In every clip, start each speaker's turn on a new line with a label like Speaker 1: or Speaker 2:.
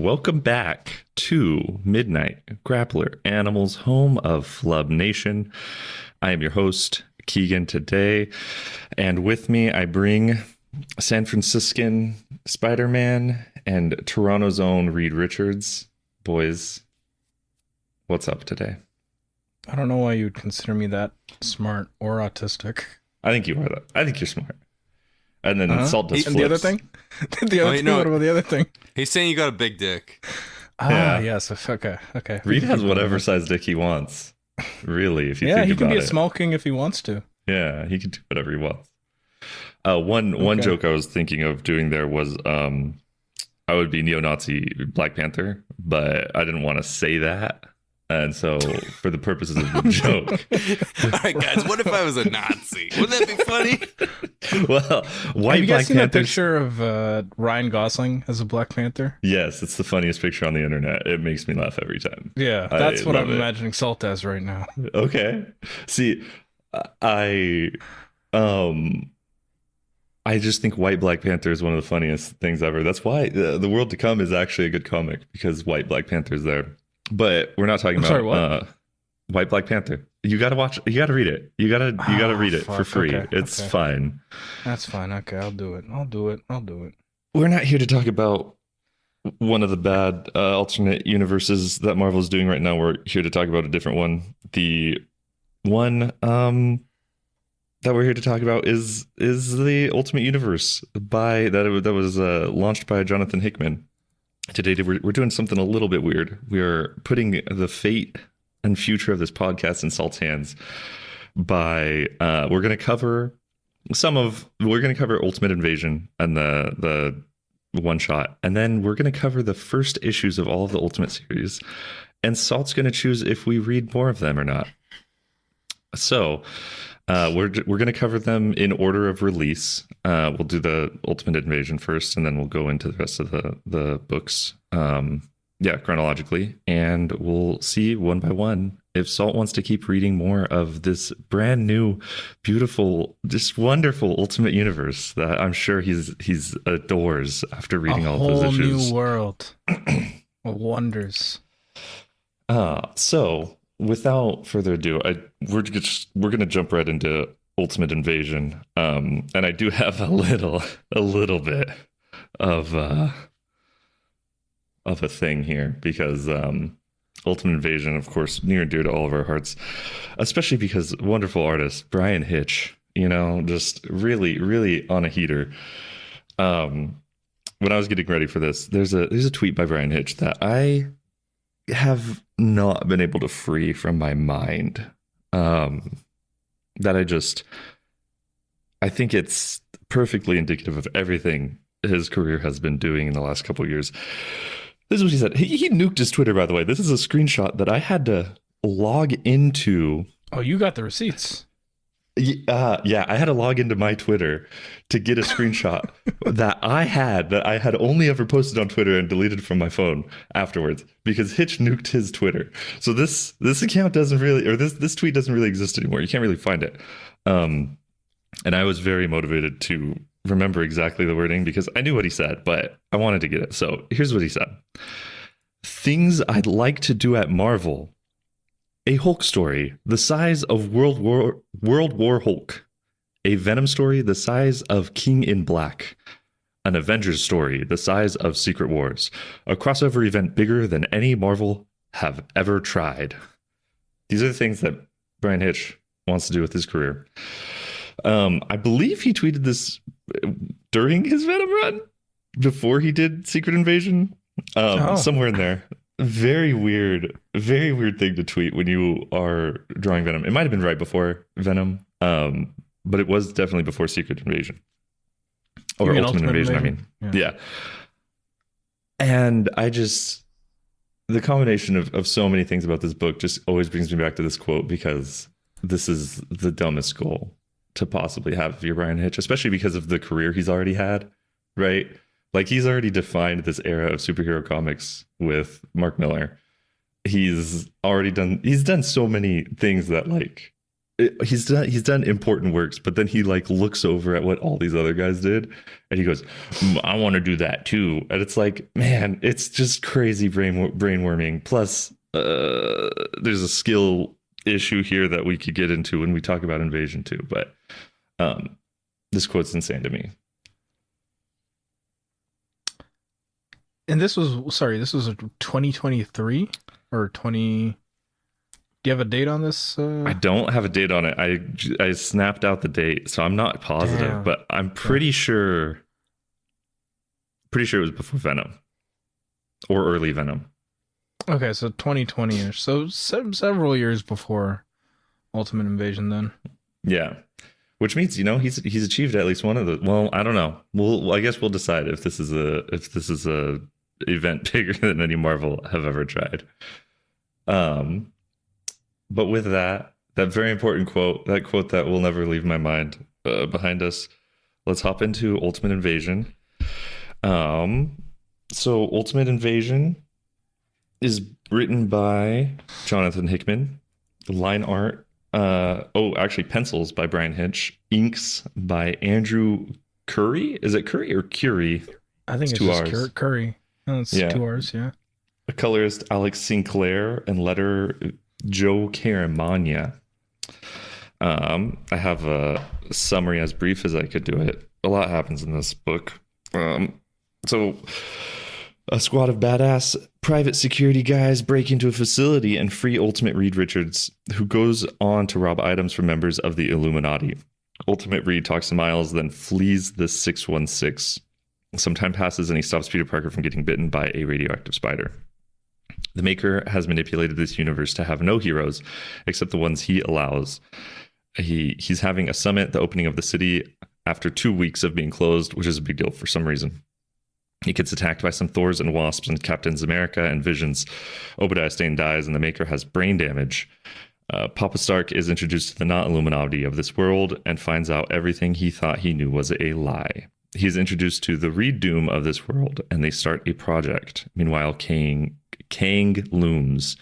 Speaker 1: welcome back to Midnight Grappler Animals, home of Flub Nation. I am your host, Keigen, today, and with me I bring San Franciscan Spider-Man and Toronto's own Reed Richards. Boys, what's up today?
Speaker 2: I don't know why you'd consider me that smart or autistic.
Speaker 1: I think you are that. I think you're smart. And then Salt does
Speaker 2: And
Speaker 1: flips.
Speaker 2: the other thing? What about the other thing?
Speaker 3: He's saying you got a big dick.
Speaker 2: Yes. Okay.
Speaker 1: Reed has whatever size dick he wants. Really, if you think about it.
Speaker 2: Yeah, he can be a small king if he wants to.
Speaker 1: Yeah, he can do whatever he wants. One joke I was thinking of doing there was I would be neo-Nazi Black Panther, but I didn't want to say that. And so, for the purposes of the joke...
Speaker 3: All right, guys, what if I was a Nazi? Wouldn't that be funny?
Speaker 1: Well, white
Speaker 2: Have you guys
Speaker 1: Black
Speaker 2: seen that
Speaker 1: Panthers...
Speaker 2: picture of Ryan Gosling as a Black Panther?
Speaker 1: Yes, it's the funniest picture on the internet. It makes me laugh every time.
Speaker 2: Yeah, that's what I'm
Speaker 1: love it.
Speaker 2: imagining Salt as right now.
Speaker 1: Okay. See, I just think White Black Panther is one of the funniest things ever. That's why The World to Come is actually a good comic, because White Black Panther is there. But we're not talking about
Speaker 2: sorry, what?
Speaker 1: White Black Panther. You gotta watch. You gotta read it. You gotta read it for free.
Speaker 2: Okay,
Speaker 1: It's fine.
Speaker 2: That's fine. Okay, I'll do it.
Speaker 1: We're not here to talk about one of the bad alternate universes that Marvel is doing right now. We're here to talk about a different one. The one that we're here to talk about is the Ultimate Universe that was launched by Jonathan Hickman. Today we're doing something a little bit weird. We are putting the fate and future of this podcast in Salt's hands by we're going to cover Ultimate Invasion and the one shot, and then we're going to cover the first issues of all of the Ultimate series, and Salt's going to choose if we read more of them or not. So we're going to cover them in order of release. We'll do the Ultimate Invasion first, and then we'll go into the rest of the books, chronologically, and we'll see one by one if Salt wants to keep reading more of this brand new, beautiful, just wonderful Ultimate Universe that I'm sure he's adores after reading all those issues.
Speaker 2: A whole new world of wonders.
Speaker 1: So without further ado, we're going to jump right into Ultimate Invasion, and I do have a little bit of a thing here, because Ultimate Invasion, of course, near and dear to all of our hearts, especially because wonderful artist Brian Hitch, just really, really on a heater. When I was getting ready for this, there's a tweet by Brian Hitch that I have not been able to free from my mind, that I think it's perfectly indicative of everything his career has been doing in the last couple of years. This is what he said. He nuked his Twitter, by the way. This is a screenshot that I had to log into.
Speaker 2: Oh, you got the receipts.
Speaker 1: Yeah, I had to log into my Twitter to get a screenshot that I had only ever posted on Twitter and deleted from my phone afterwards, because Hitch nuked his Twitter. So this account doesn't really, or this tweet doesn't really exist anymore. You can't really find it. And I was very motivated to remember exactly the wording, because I knew what he said, but I wanted to get it. So here's what he said. Things I'd like to do at Marvel. A Hulk story the size of World War Hulk. A Venom story the size of King in Black. An Avengers story the size of Secret Wars. A crossover event bigger than any Marvel have ever tried. These are the things that Brian Hitch wants to do with his career. I believe he tweeted this during his Venom run, before he did Secret Invasion, somewhere in there. Very weird thing to tweet when you are drawing Venom. It might have been right before Venom, but it was definitely before Secret Invasion. Or Ultimate Invasion, I mean. Yeah. And the combination of so many things about this book just always brings me back to this quote, because this is the dumbest goal to possibly have if you're Brian Hitch, especially because of the career he's already had, right? Like, he's already defined this era of superhero comics with Mark Millar. He's done so many things that, like, he's done important works, but then he like looks over at what all these other guys did, and he goes, I want to do that too. And it's like, man, it's just crazy brainworming. Plus, there's a skill issue here that we could get into when we talk about Invasion too. But this quote's insane to me.
Speaker 2: And this was a 2023 or 20. Do you have a date on this?
Speaker 1: I don't have a date on it. I snapped out the date, so I'm not positive,
Speaker 2: Damn.
Speaker 1: but I'm pretty sure it was before Venom or early Venom.
Speaker 2: Okay, so 2020ish. So several years before Ultimate Invasion then.
Speaker 1: Yeah. Which means, he's achieved at least one of the, well, I don't know. I guess we'll decide if this is a event bigger than any Marvel have ever tried. But with that very important quote, that quote that will never leave my mind behind us, let's hop into Ultimate Invasion. So Ultimate Invasion is written by Jonathan Hickman, line art, actually pencils by Brian Hitch, inks by Andrew Curry. Is it Curry or Curie?
Speaker 2: I think it's
Speaker 1: two
Speaker 2: just
Speaker 1: R's.
Speaker 2: Curry. No, it's 2 R's, yeah.
Speaker 1: A colorist, Alex Sinclair, and letter Joe Caramagna. I have a summary as brief as I could do it. A lot happens in this book. So a squad of badass private security guys break into a facility and free Ultimate Reed Richards, who goes on to rob items from members of the Illuminati. Ultimate Reed talks to Miles, then flees the 616. Some time passes and he stops Peter Parker from getting bitten by a radioactive spider. The Maker has manipulated this universe to have no heroes except the ones he allows. He's having a summit, the opening of the city, after 2 weeks of being closed, which is a big deal for some reason. He gets attacked by some Thors and Wasps and Captains America and Visions. Obadiah Stane dies and the Maker has brain damage. Papa Stark is introduced to the not-Illuminati of this world and finds out everything he thought he knew was a lie. He is introduced to the Reed Doom of this world, and they start a project. Meanwhile, Kang looms.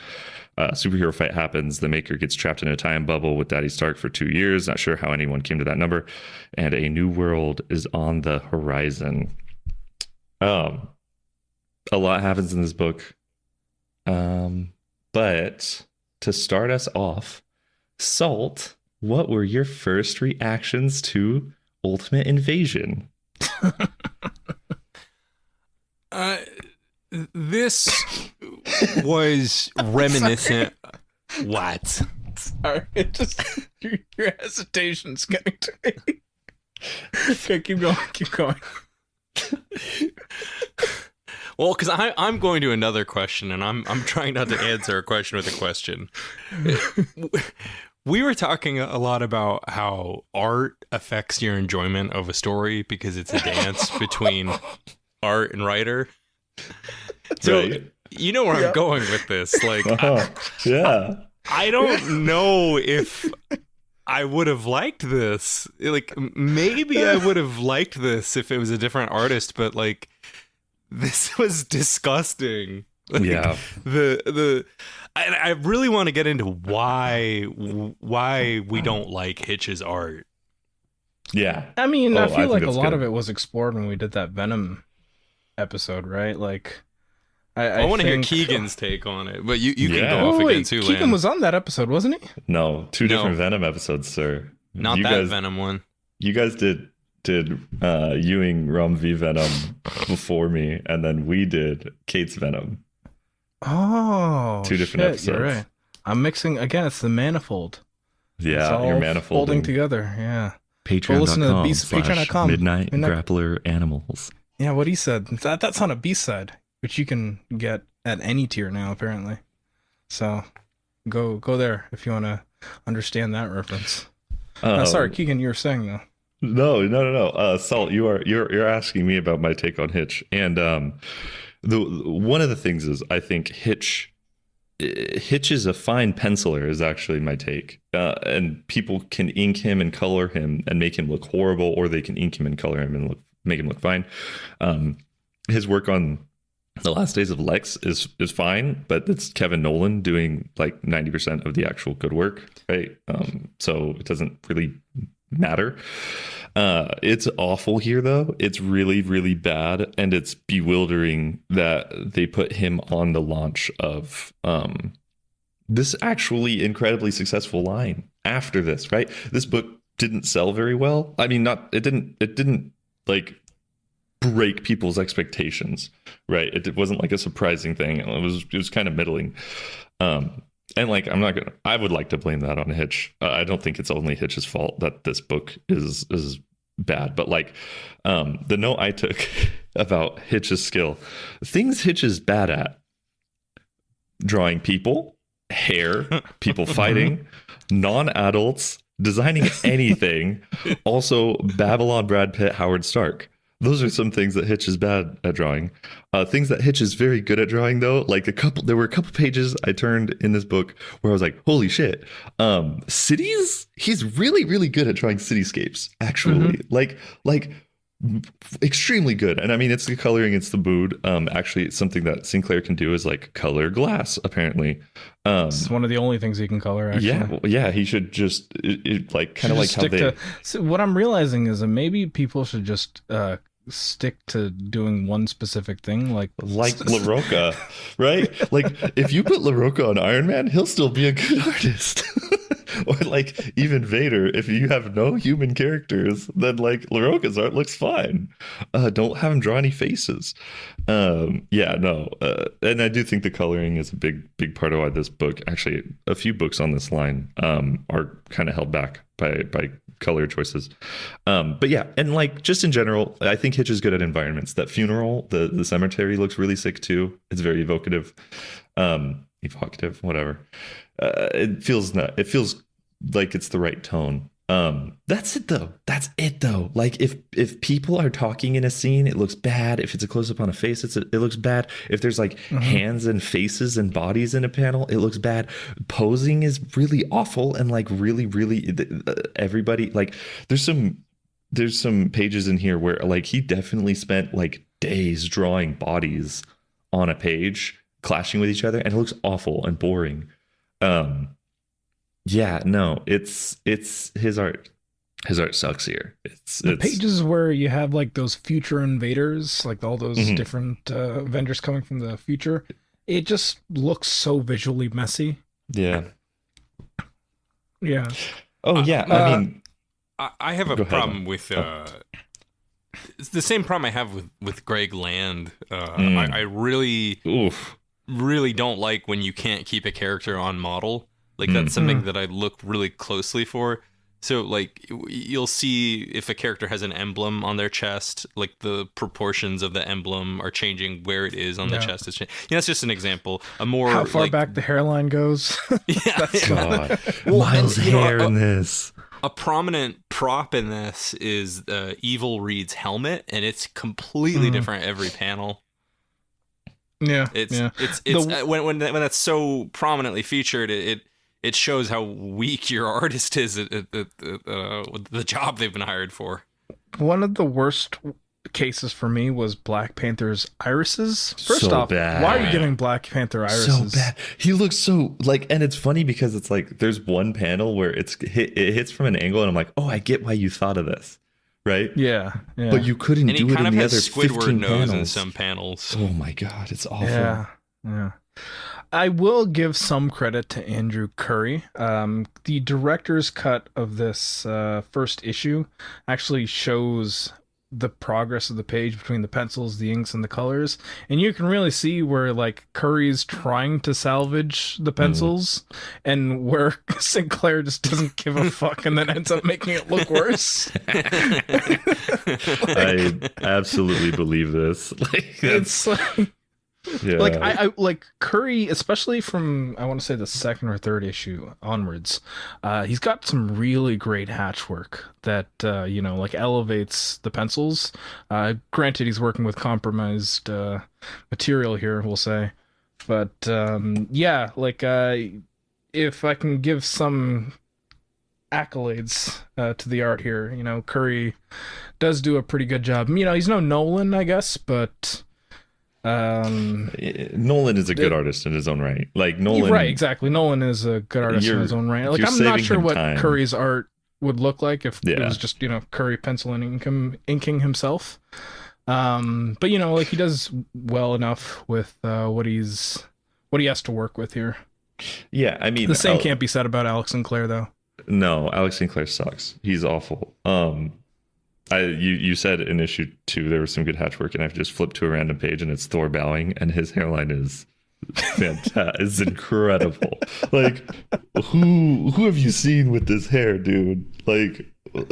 Speaker 1: Superhero fight happens. The Maker gets trapped in a time bubble with Daddy Stark for 2 years. Not sure how anyone came to that number. And a new world is on the horizon. A lot happens in this book. But to start us off, Salt, what were your first reactions to Ultimate Invasion?
Speaker 3: This was reminiscent. What?
Speaker 2: Sorry, it just your hesitation's getting to me. Okay, keep going.
Speaker 3: Well, because I'm going to another question, and I'm trying not to answer a question with a question. We were talking a lot about how art affects your enjoyment of a story because it's a dance between art and writer. So
Speaker 1: Right.
Speaker 3: you know where I'm going with this. Like,
Speaker 1: Yeah.
Speaker 3: I don't know if I would have liked this. Like, maybe I would have liked this if it was a different artist, but like, this was disgusting. Like,
Speaker 1: Yeah.
Speaker 3: I really want to get into why we don't like Hitch's art.
Speaker 1: Yeah.
Speaker 2: I mean, I
Speaker 1: I
Speaker 2: feel
Speaker 1: think
Speaker 2: like a
Speaker 1: that's
Speaker 2: lot
Speaker 1: good.
Speaker 2: of it was explored when we did that Venom episode, right? Like,
Speaker 3: I want to hear
Speaker 2: think-
Speaker 3: Keegan's take on it, but you can
Speaker 1: Yeah.
Speaker 3: go off
Speaker 2: Oh,
Speaker 3: again
Speaker 2: wait,
Speaker 3: too,
Speaker 2: Keegan
Speaker 3: Lan.
Speaker 2: was on that episode, wasn't he?
Speaker 1: No, two
Speaker 3: No.
Speaker 1: different Venom episodes, sir.
Speaker 3: Not
Speaker 1: you
Speaker 3: that
Speaker 1: guys,
Speaker 3: Venom one.
Speaker 1: You guys did Ewing Rum V Venom before me, and then we did Kate's Venom.
Speaker 2: Oh,
Speaker 1: Two different
Speaker 2: shit,
Speaker 1: episodes.
Speaker 2: You're right. I'm mixing again. It's the manifold. It's
Speaker 1: Yeah,
Speaker 2: all
Speaker 1: you're manifolding.
Speaker 2: folding together. Yeah. Go listen to the patreon.com.
Speaker 1: Midnight
Speaker 2: Midnight-
Speaker 1: Grappler Animals.
Speaker 2: Yeah, what he said. That's on a B-side, which you can get at any tier now, apparently. So go there if you want to understand that reference. Sorry, Keegan, you were saying though.
Speaker 1: No. Salt, you're asking me about my take on Hitch, and one of the things is I think Hitch is a fine penciler is actually my take, and people can ink him and color him and make him look horrible, or they can ink him and color him and make him look fine. His work on The Last Days of Lex is fine, but it's Kevin Nolan doing like 90% of the actual good work, right? So it doesn't really matter. It's awful here, though. It's really, really bad, and it's bewildering that they put him on the launch of this actually incredibly successful line after this, right? This book didn't sell very well. I mean, it didn't like break people's expectations, right? It wasn't like a surprising thing. It was kind of middling. And like, I would like to blame that on Hitch. I don't think it's only Hitch's fault that this book is bad, but like, the note I took about Hitch's skill, things Hitch is bad at: drawing people, hair, people fighting, non-adults, designing anything. Also, Babylon, Brad Pitt, Howard Stark. Those are some things that Hitch is bad at drawing. Things that Hitch is very good at drawing, though, like there were a couple pages I turned in this book where I was like, holy shit. Cities? He's really, really good at drawing cityscapes, actually. Like extremely good. And I mean, it's the coloring, it's the mood. Actually, it's something that Sinclair can do is like color glass, apparently.
Speaker 2: It's one of the only things he can color, actually.
Speaker 1: Yeah, he should just like kind of like how they...
Speaker 2: So what I'm realizing is that maybe people should just stick to doing one specific thing, like
Speaker 1: LaRocca, right? Like if you put LaRocca on Iron Man, he'll still be a good artist. Or like even Vader, if you have no human characters, then like LaRocca's art looks fine. Don't have him draw any faces. And I do think the coloring is a big part of why this book, actually a few books on this line, are kind of held back by color choices. But yeah, and like just in general, I think Hitch is good at environments. That funeral, the cemetery looks really sick too. It's very evocative, whatever. It feels like it's the right tone. That's it though. Like if people are talking in a scene, it looks bad. If it's a close up on a face, it looks bad. If there's like hands and faces and bodies in a panel, it looks bad. Posing is really awful, and like really everybody, like there's some pages in here where like he definitely spent like days drawing bodies on a page clashing with each other, and it looks awful and boring. Yeah, no, it's his art. His art sucks here. It's
Speaker 2: pages where you have like those future invaders, like all those different Avengers coming from the future. It just looks so visually messy.
Speaker 1: Yeah.
Speaker 2: Yeah.
Speaker 1: Oh yeah. I mean,
Speaker 3: I have a problem with it's the same problem I have with Greg Land. I really don't like when you can't keep a character on model. Like that's something that I look really closely for. So like you'll see if a character has an emblem on their chest, like the proportions of the emblem are changing where it is on the chest. That's just an example.
Speaker 2: How far back the hairline goes.
Speaker 1: God. Miles' hair in this.
Speaker 3: A prominent prop in this is Evil Reed's helmet, and it's completely different every panel.
Speaker 2: Yeah,
Speaker 3: it's when that's so prominently featured, it shows how weak your artist is at the job they've been hired for.
Speaker 2: One of the worst cases for me was Black Panther's irises. First off,
Speaker 1: bad.
Speaker 2: Why are you giving Black Panther irises?
Speaker 1: So bad. He looks so like, and it's funny because it's like there's one panel where it hits from an angle, and I'm like, oh, I get why you thought of this, right?
Speaker 2: Yeah.
Speaker 1: But you couldn't do it in the other 15 panels.
Speaker 3: In some panels.
Speaker 1: Oh my god, it's awful.
Speaker 2: Yeah. I will give some credit to Andrew Curry. The director's cut of this first issue actually shows the progress of the page between the pencils, the inks, and the colors, and you can really see where like Curry's trying to salvage the pencils and where Sinclair just doesn't give a fuck and then ends up making it look worse.
Speaker 1: I absolutely believe this.
Speaker 2: It's like, like I like Curry, especially from I want to say the second or third issue onwards. He's got some really great hatch work that like elevates the pencils. Granted, he's working with compromised material here, we'll say, but if I can give some accolades to the art here, Curry does do a pretty good job. He's no Nolan, I guess, but
Speaker 1: Nolan is a good artist in his own right. Like Nolan,
Speaker 2: right? Exactly. Nolan is a good artist in his own right. Like I'm not sure what Curry's art would look like if it was just Curry pencil and inking himself. But like he does well enough with what he has to work with here.
Speaker 1: Yeah, I mean
Speaker 2: the same can't be said about Alex Sinclair though.
Speaker 1: No, Alex Sinclair sucks. He's awful. You said in issue 2 there was some good hatch work, and I've just flipped to a random page and it's Thor bowing, and his hairline is fantastic. It's incredible. Like, who have you seen with this hair, dude? Like, we're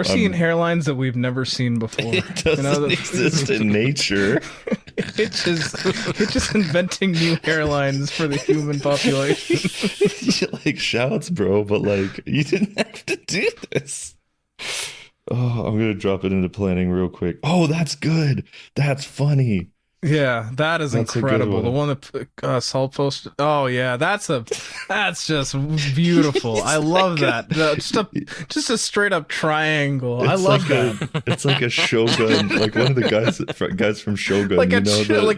Speaker 1: seeing hairlines that we've never seen before. It doesn't exist in nature.
Speaker 2: It's just inventing new hairlines for the human population.
Speaker 1: Like, shouts, bro, but like, you didn't have to do this. Oh, I'm gonna drop it into planning real quick. Oh, that's good. That's funny.
Speaker 2: Yeah, that's incredible. The one that Salt posted. Oh yeah, that's just beautiful. I love that. Just a straight up triangle. I love that.
Speaker 1: It's like a Shogun, like one of the guys from Shogun.
Speaker 2: Like a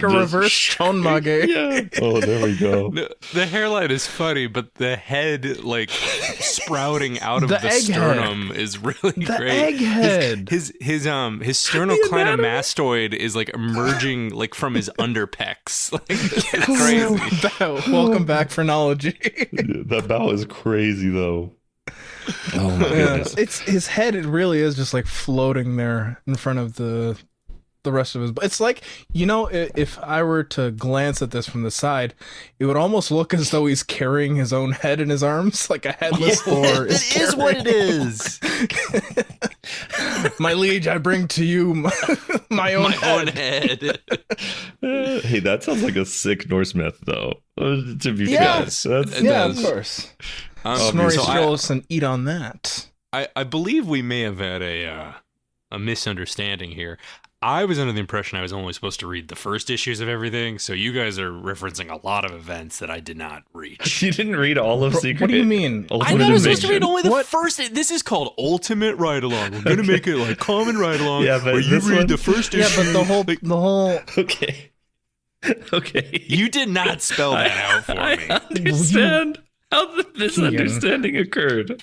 Speaker 2: reverse Chonmage.
Speaker 1: Yeah. Oh, there we go.
Speaker 3: The hairline is funny, but the head like sprouting out of the sternum is really
Speaker 2: the
Speaker 3: great.
Speaker 2: Egghead.
Speaker 3: His sternocleidomastoid is like emerging like from his underpecs. Like, it's crazy.
Speaker 2: Welcome back, phrenology.
Speaker 1: That bow is crazy though. Oh my goodness.
Speaker 2: It's his head. It really is just like floating there in front of the rest of his. It's like, if I were to glance at this from the side, it would almost look as though he's carrying his own head in his arms, like a headless Thor.
Speaker 3: That is what it is.
Speaker 2: My liege, I bring to you my own head.
Speaker 1: Hey, that sounds like a sick Norse myth, though. To be
Speaker 2: fair,
Speaker 1: of
Speaker 2: course. Snorri Sturluson, eat on that.
Speaker 3: I believe we may have had a misunderstanding here. I was under the impression I was only supposed to read the first issues of everything, so you guys are referencing a lot of events that I did not reach.
Speaker 1: You didn't read all of Secret?
Speaker 2: What do you mean?
Speaker 3: I thought I was supposed to read only the first. This is called Ultimate Ride Along. We're gonna make it like Kamen Ride Along, where you read the first issue.
Speaker 2: Yeah, but the whole.
Speaker 1: Okay.
Speaker 3: You did not spell that out for me.
Speaker 1: I understand how the misunderstanding occurred.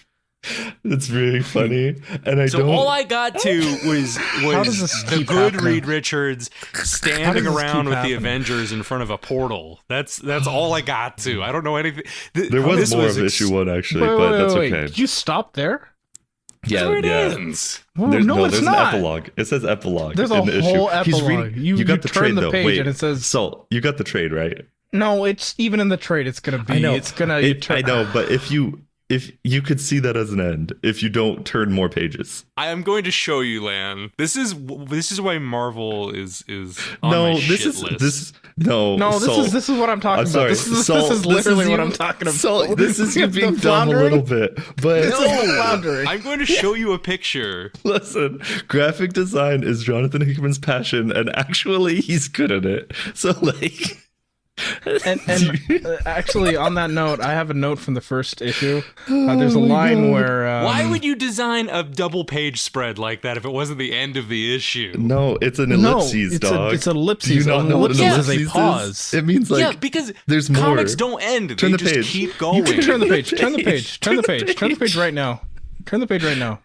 Speaker 1: It's really funny, and all
Speaker 3: I got to was the good Reed Richards standing around with the Avengers in front of a portal. That's all I got to. I don't know anything.
Speaker 1: There was more of issue 1 actually, but that's okay.
Speaker 2: Did you stop there?
Speaker 1: Yeah,
Speaker 3: it ends.
Speaker 1: There's an epilogue. It says epilogue.
Speaker 2: There's a whole epilogue. You got the trade though. Wait, and it says
Speaker 1: Salt. You got the trade, right?
Speaker 2: No, it's even in the trade. It's gonna be. I know.
Speaker 1: I know, but if you could see that as an end, if you don't turn more pages.
Speaker 3: I am going to show you, Lan. This is why Marvel is on my shit list.
Speaker 2: This is what I'm talking about. This is literally what I'm talking about.
Speaker 1: This is you being dumb a little bit, but
Speaker 3: I'm going to show you a picture.
Speaker 1: Listen, graphic design is Jonathan Hickman's passion, and actually, he's good at it. So like.
Speaker 2: And actually, on that note, I have a note from the first issue. There's a line where
Speaker 3: why would you design a double page spread like that if it wasn't the end of the issue?
Speaker 1: No, it's an ellipses, dog.
Speaker 2: It's an ellipses. An ellipses is a pause.
Speaker 1: It means like
Speaker 3: because
Speaker 1: there's more.
Speaker 3: Comics don't end. They just keep going.
Speaker 2: You can turn the page. Turn the page. Turn the page. Turn the page right now. Turn the page right now.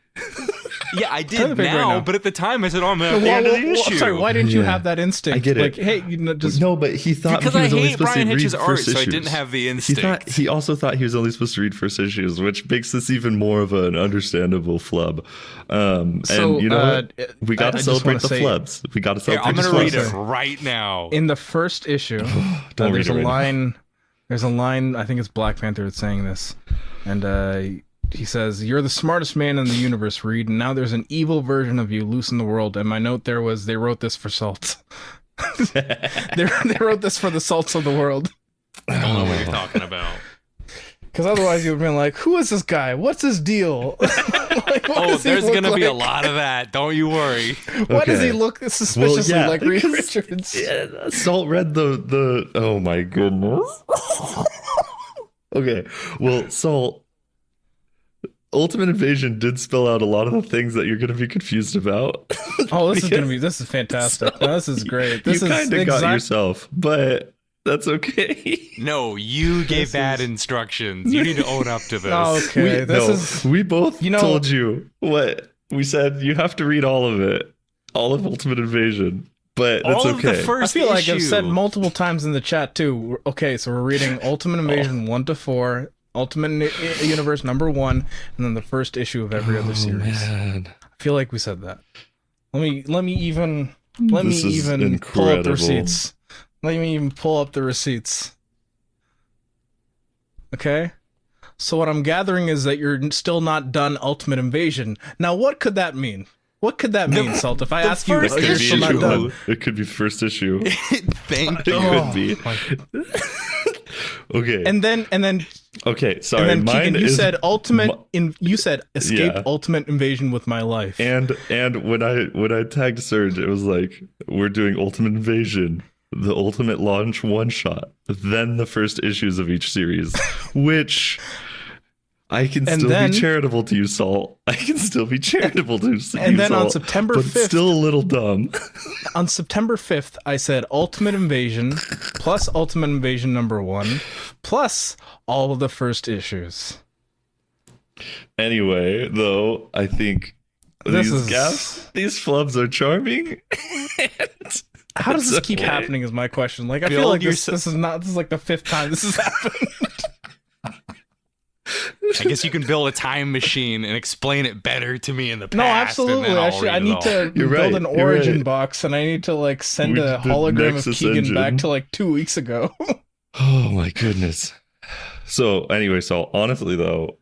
Speaker 3: Yeah, I did now, but at the time I said, "Oh, I'm at the end of the issue."
Speaker 2: I'm sorry, why didn't you have that instinct?
Speaker 1: I get it.
Speaker 2: Like, hey, just
Speaker 1: no, but he thought
Speaker 3: because
Speaker 1: he was
Speaker 3: I
Speaker 1: only
Speaker 3: hate
Speaker 1: supposed
Speaker 3: Brian
Speaker 1: to read
Speaker 3: Hitch's art,
Speaker 1: first
Speaker 3: so I
Speaker 1: issues.
Speaker 3: didn't have the instinct.
Speaker 1: He also thought he was only supposed to read first issues, which makes this even more of an understandable flub. And you know what? We got to celebrate the flubs. We got to celebrate.
Speaker 3: I'm going to read it right now.
Speaker 2: In the first issue, there's a line. There's a line. I think it's Black Panther that's saying this, and he says, "You're the smartest man in the universe, Reed, and now there's an evil version of you loose in the world." And my note there was, they wrote this for salt. they wrote this for the salts of the world.
Speaker 3: I don't know what you're talking about.
Speaker 2: Because otherwise you would have been like, who is this guy? What's his deal?
Speaker 3: There's going to be a lot of that. Don't you worry.
Speaker 2: Why does he look suspiciously like Reed Richards?
Speaker 1: Yeah, Salt read the... Oh my goodness. Okay, well, Salt... Ultimate Invasion did spell out a lot of the things that you're going to be confused about.
Speaker 2: Oh, this is fantastic. No, this is great. This
Speaker 1: you
Speaker 2: is
Speaker 1: kind of got yourself, but that's okay.
Speaker 3: No, you gave bad instructions. You need to own up to this.
Speaker 2: Okay,
Speaker 1: we both told you what we said. You have to read all of it, all of Ultimate Invasion. But that's
Speaker 3: all of
Speaker 1: okay.
Speaker 3: the first
Speaker 2: I feel like
Speaker 3: issue.
Speaker 2: I've said multiple times in the chat too. Okay, so we're reading Ultimate Invasion 1 to 4, Ultimate Universe number 1, and then the first issue of every other series.
Speaker 1: Man.
Speaker 2: I feel like we said that. Let me even pull up the receipts. Let me even pull up the receipts. Okay? So what I'm gathering is that you're still not done Ultimate Invasion. Now what could that mean? What could that mean, Salt? If I ask you,
Speaker 3: first
Speaker 2: you're still not done.
Speaker 1: It could be first issue.
Speaker 3: Thank
Speaker 1: It
Speaker 3: you.
Speaker 1: could be. Okay.
Speaker 2: And then
Speaker 1: Okay, sorry.
Speaker 2: and then
Speaker 1: Mine
Speaker 2: Keegan, you
Speaker 1: is
Speaker 2: said you said escape
Speaker 1: Yeah.
Speaker 2: Ultimate Invasion with my life.
Speaker 1: and when I tagged Surge, it was like we're doing Ultimate Invasion, the Ultimate Launch one shot, then the first issues of each series, which I can still be charitable to you, Salt. I can still be charitable to you,
Speaker 2: And then on
Speaker 1: Salt,
Speaker 2: September
Speaker 1: but
Speaker 2: 5th,
Speaker 1: still a little dumb.
Speaker 2: on September 5th, I said Ultimate Invasion plus Ultimate Invasion number 1 plus all of the first issues.
Speaker 1: Anyway, though, I think these flubs are charming.
Speaker 2: How does this keep
Speaker 1: okay.
Speaker 2: happening is my question. Like I
Speaker 3: Build
Speaker 2: feel like
Speaker 3: your
Speaker 2: this is like the 5th time this has happened.
Speaker 3: I guess you can build a time machine and explain it better to me in the past.
Speaker 2: No, absolutely.
Speaker 3: And then
Speaker 2: Actually, I need to
Speaker 1: You're
Speaker 2: build
Speaker 1: right,
Speaker 2: an
Speaker 1: you're
Speaker 2: origin
Speaker 1: right.
Speaker 2: box, and I need to like send
Speaker 1: We
Speaker 2: a
Speaker 1: did the
Speaker 2: hologram of
Speaker 1: Nexus
Speaker 2: Keegan
Speaker 1: engine.
Speaker 2: back to like 2 weeks ago.
Speaker 1: Oh my goodness. So anyway, so honestly though,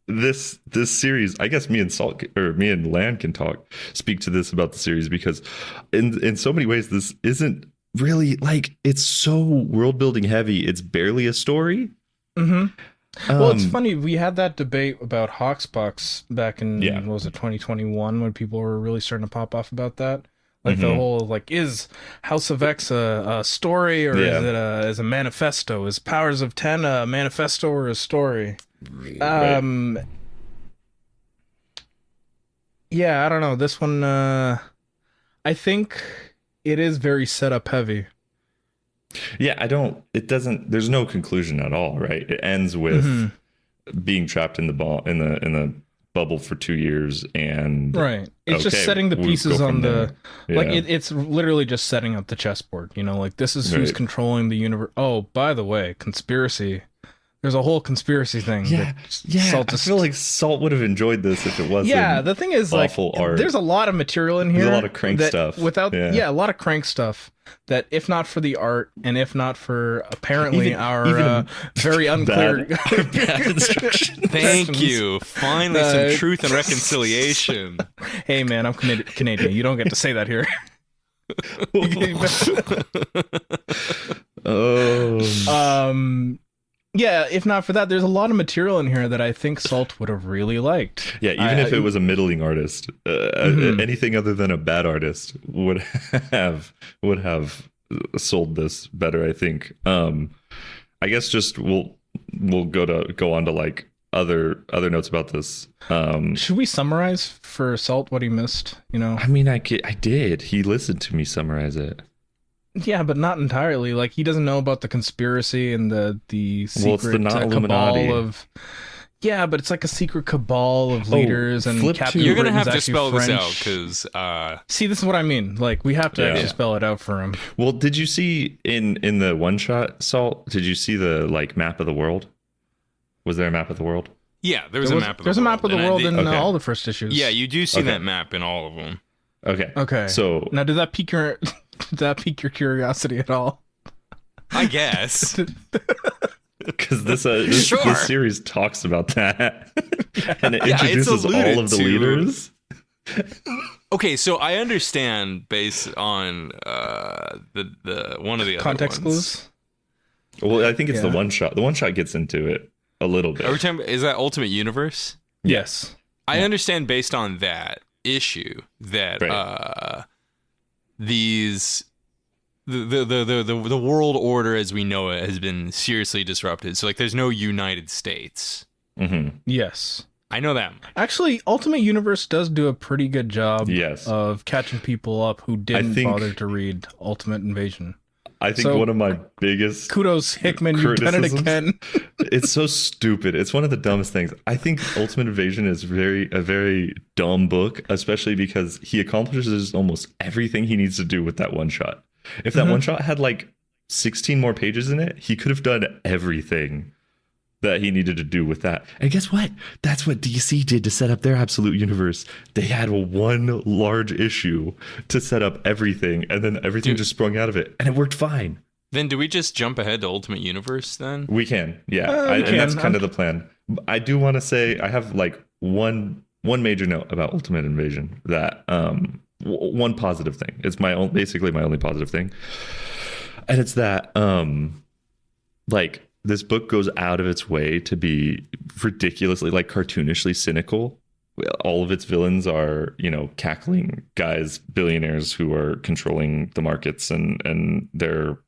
Speaker 1: this series, I guess me and Lan can speak to this about the series, because in so many ways this isn't really like, it's so world building heavy. It's barely a story.
Speaker 2: Mm-hmm. Well, it's funny. We had that debate about Hoxpox back in what was it 2021 when people were really starting to pop off about that. Like the whole like, is House of X a story or is it a manifesto? Is Powers of 10 a manifesto or a story?
Speaker 1: Right.
Speaker 2: Yeah, I don't know. This one, I think it is very setup heavy.
Speaker 1: Yeah, there's no conclusion at all, right? It ends with being trapped in the bubble for 2 years, and
Speaker 2: right. It's just setting the pieces on the like
Speaker 1: Yeah.
Speaker 2: it's literally just setting up the chessboard, you know, like this is who's controlling the universe. Oh, by the way, conspiracy. There's a whole conspiracy thing.
Speaker 1: Yeah.
Speaker 2: Salt
Speaker 1: I feel like Salt would have enjoyed this if it wasn't.
Speaker 2: Yeah, the thing is, like,
Speaker 1: art.
Speaker 2: there's a lot of material in here.
Speaker 1: There's a lot of crank stuff.
Speaker 2: A lot of crank stuff that, if not for the art and if not for apparently our very unclear
Speaker 1: bad instructions.
Speaker 3: Thank you. Finally, some truth and reconciliation.
Speaker 2: Hey, man, I'm Canadian. You don't get to say that here. Yeah, if not for that, there's a lot of material in here that I think Salt would have really liked.
Speaker 1: Yeah, even if it was a middling artist, anything other than a bad artist would have sold this better, I think. I guess just we'll go on to like other notes about this.
Speaker 2: Should we summarize for Salt what he missed? You know,
Speaker 1: I mean, I did. He listened to me summarize it.
Speaker 2: Yeah, but not entirely. Like, he doesn't know about the conspiracy and the secret
Speaker 1: Well, it's the not Illuminati.
Speaker 2: cabal of. Yeah, but it's like a secret cabal of leaders and Captain
Speaker 3: You're gonna
Speaker 2: Britain's
Speaker 3: have to
Speaker 2: actually
Speaker 3: spell
Speaker 2: French.
Speaker 3: this out because
Speaker 2: See, this is what I mean. Like, we have to actually spell it out for him.
Speaker 1: Well, did you see in the one shot, Salt? Did you see the like map of the world? Was there a map of the world?
Speaker 3: yeah, there's a map of the world.
Speaker 2: There's a map of the world in
Speaker 1: Okay.
Speaker 2: all the first issues.
Speaker 3: Yeah, you do see
Speaker 1: Okay.
Speaker 3: that map in all of them.
Speaker 1: Okay.
Speaker 2: Okay.
Speaker 1: So
Speaker 2: Now, did that pique your curiosity at all?
Speaker 3: I guess.
Speaker 1: because this
Speaker 3: Sure.
Speaker 1: this series talks about that, and it
Speaker 3: Yeah, it's
Speaker 1: introduces all
Speaker 3: alluded
Speaker 1: of the
Speaker 3: to.
Speaker 1: leaders.
Speaker 3: Okay, so I understand based on the one of the
Speaker 2: Context
Speaker 3: other ones.
Speaker 2: clues?
Speaker 1: Well, I think it's the
Speaker 2: Yeah.
Speaker 1: one shot. The one shot gets into it a little bit.
Speaker 3: Every time is that Ultimate Universe?
Speaker 2: Yes.
Speaker 3: I understand based on that issue that these the world order as we know it has been seriously disrupted. So like there's no United States
Speaker 1: Mm-hmm.
Speaker 2: Yes.
Speaker 3: I know that.
Speaker 2: Actually, Ultimate Universe does do a pretty good job
Speaker 1: Yes.
Speaker 2: of catching people up who didn't
Speaker 1: think-
Speaker 2: bother to read Ultimate Invasion.
Speaker 1: I think
Speaker 2: So,
Speaker 1: one of my biggest
Speaker 2: Kudos, Hickman, you've done it
Speaker 1: criticisms-
Speaker 2: again.
Speaker 1: It's so stupid. It's one of the dumbest things. I think Ultimate Invasion is a very dumb book, especially because he accomplishes almost everything he needs to do with that one shot. If that one shot had like 16 more pages in it, he could have done everything that he needed to do with that. And guess what? That's what DC did to set up their absolute universe. They had one large issue to set up everything, and then everything just sprung out of it, and it worked fine.
Speaker 3: Then do we just jump ahead to Ultimate Universe then?
Speaker 1: We can, yeah.
Speaker 2: We can.
Speaker 1: And that's kind of the plan. I do want to say I have like one major note about Ultimate Invasion that one positive thing. It's basically my only positive thing, and it's that like this book goes out of its way to be ridiculously like cartoonishly cynical. All of its villains are, cackling guys, billionaires who are controlling the markets, and they're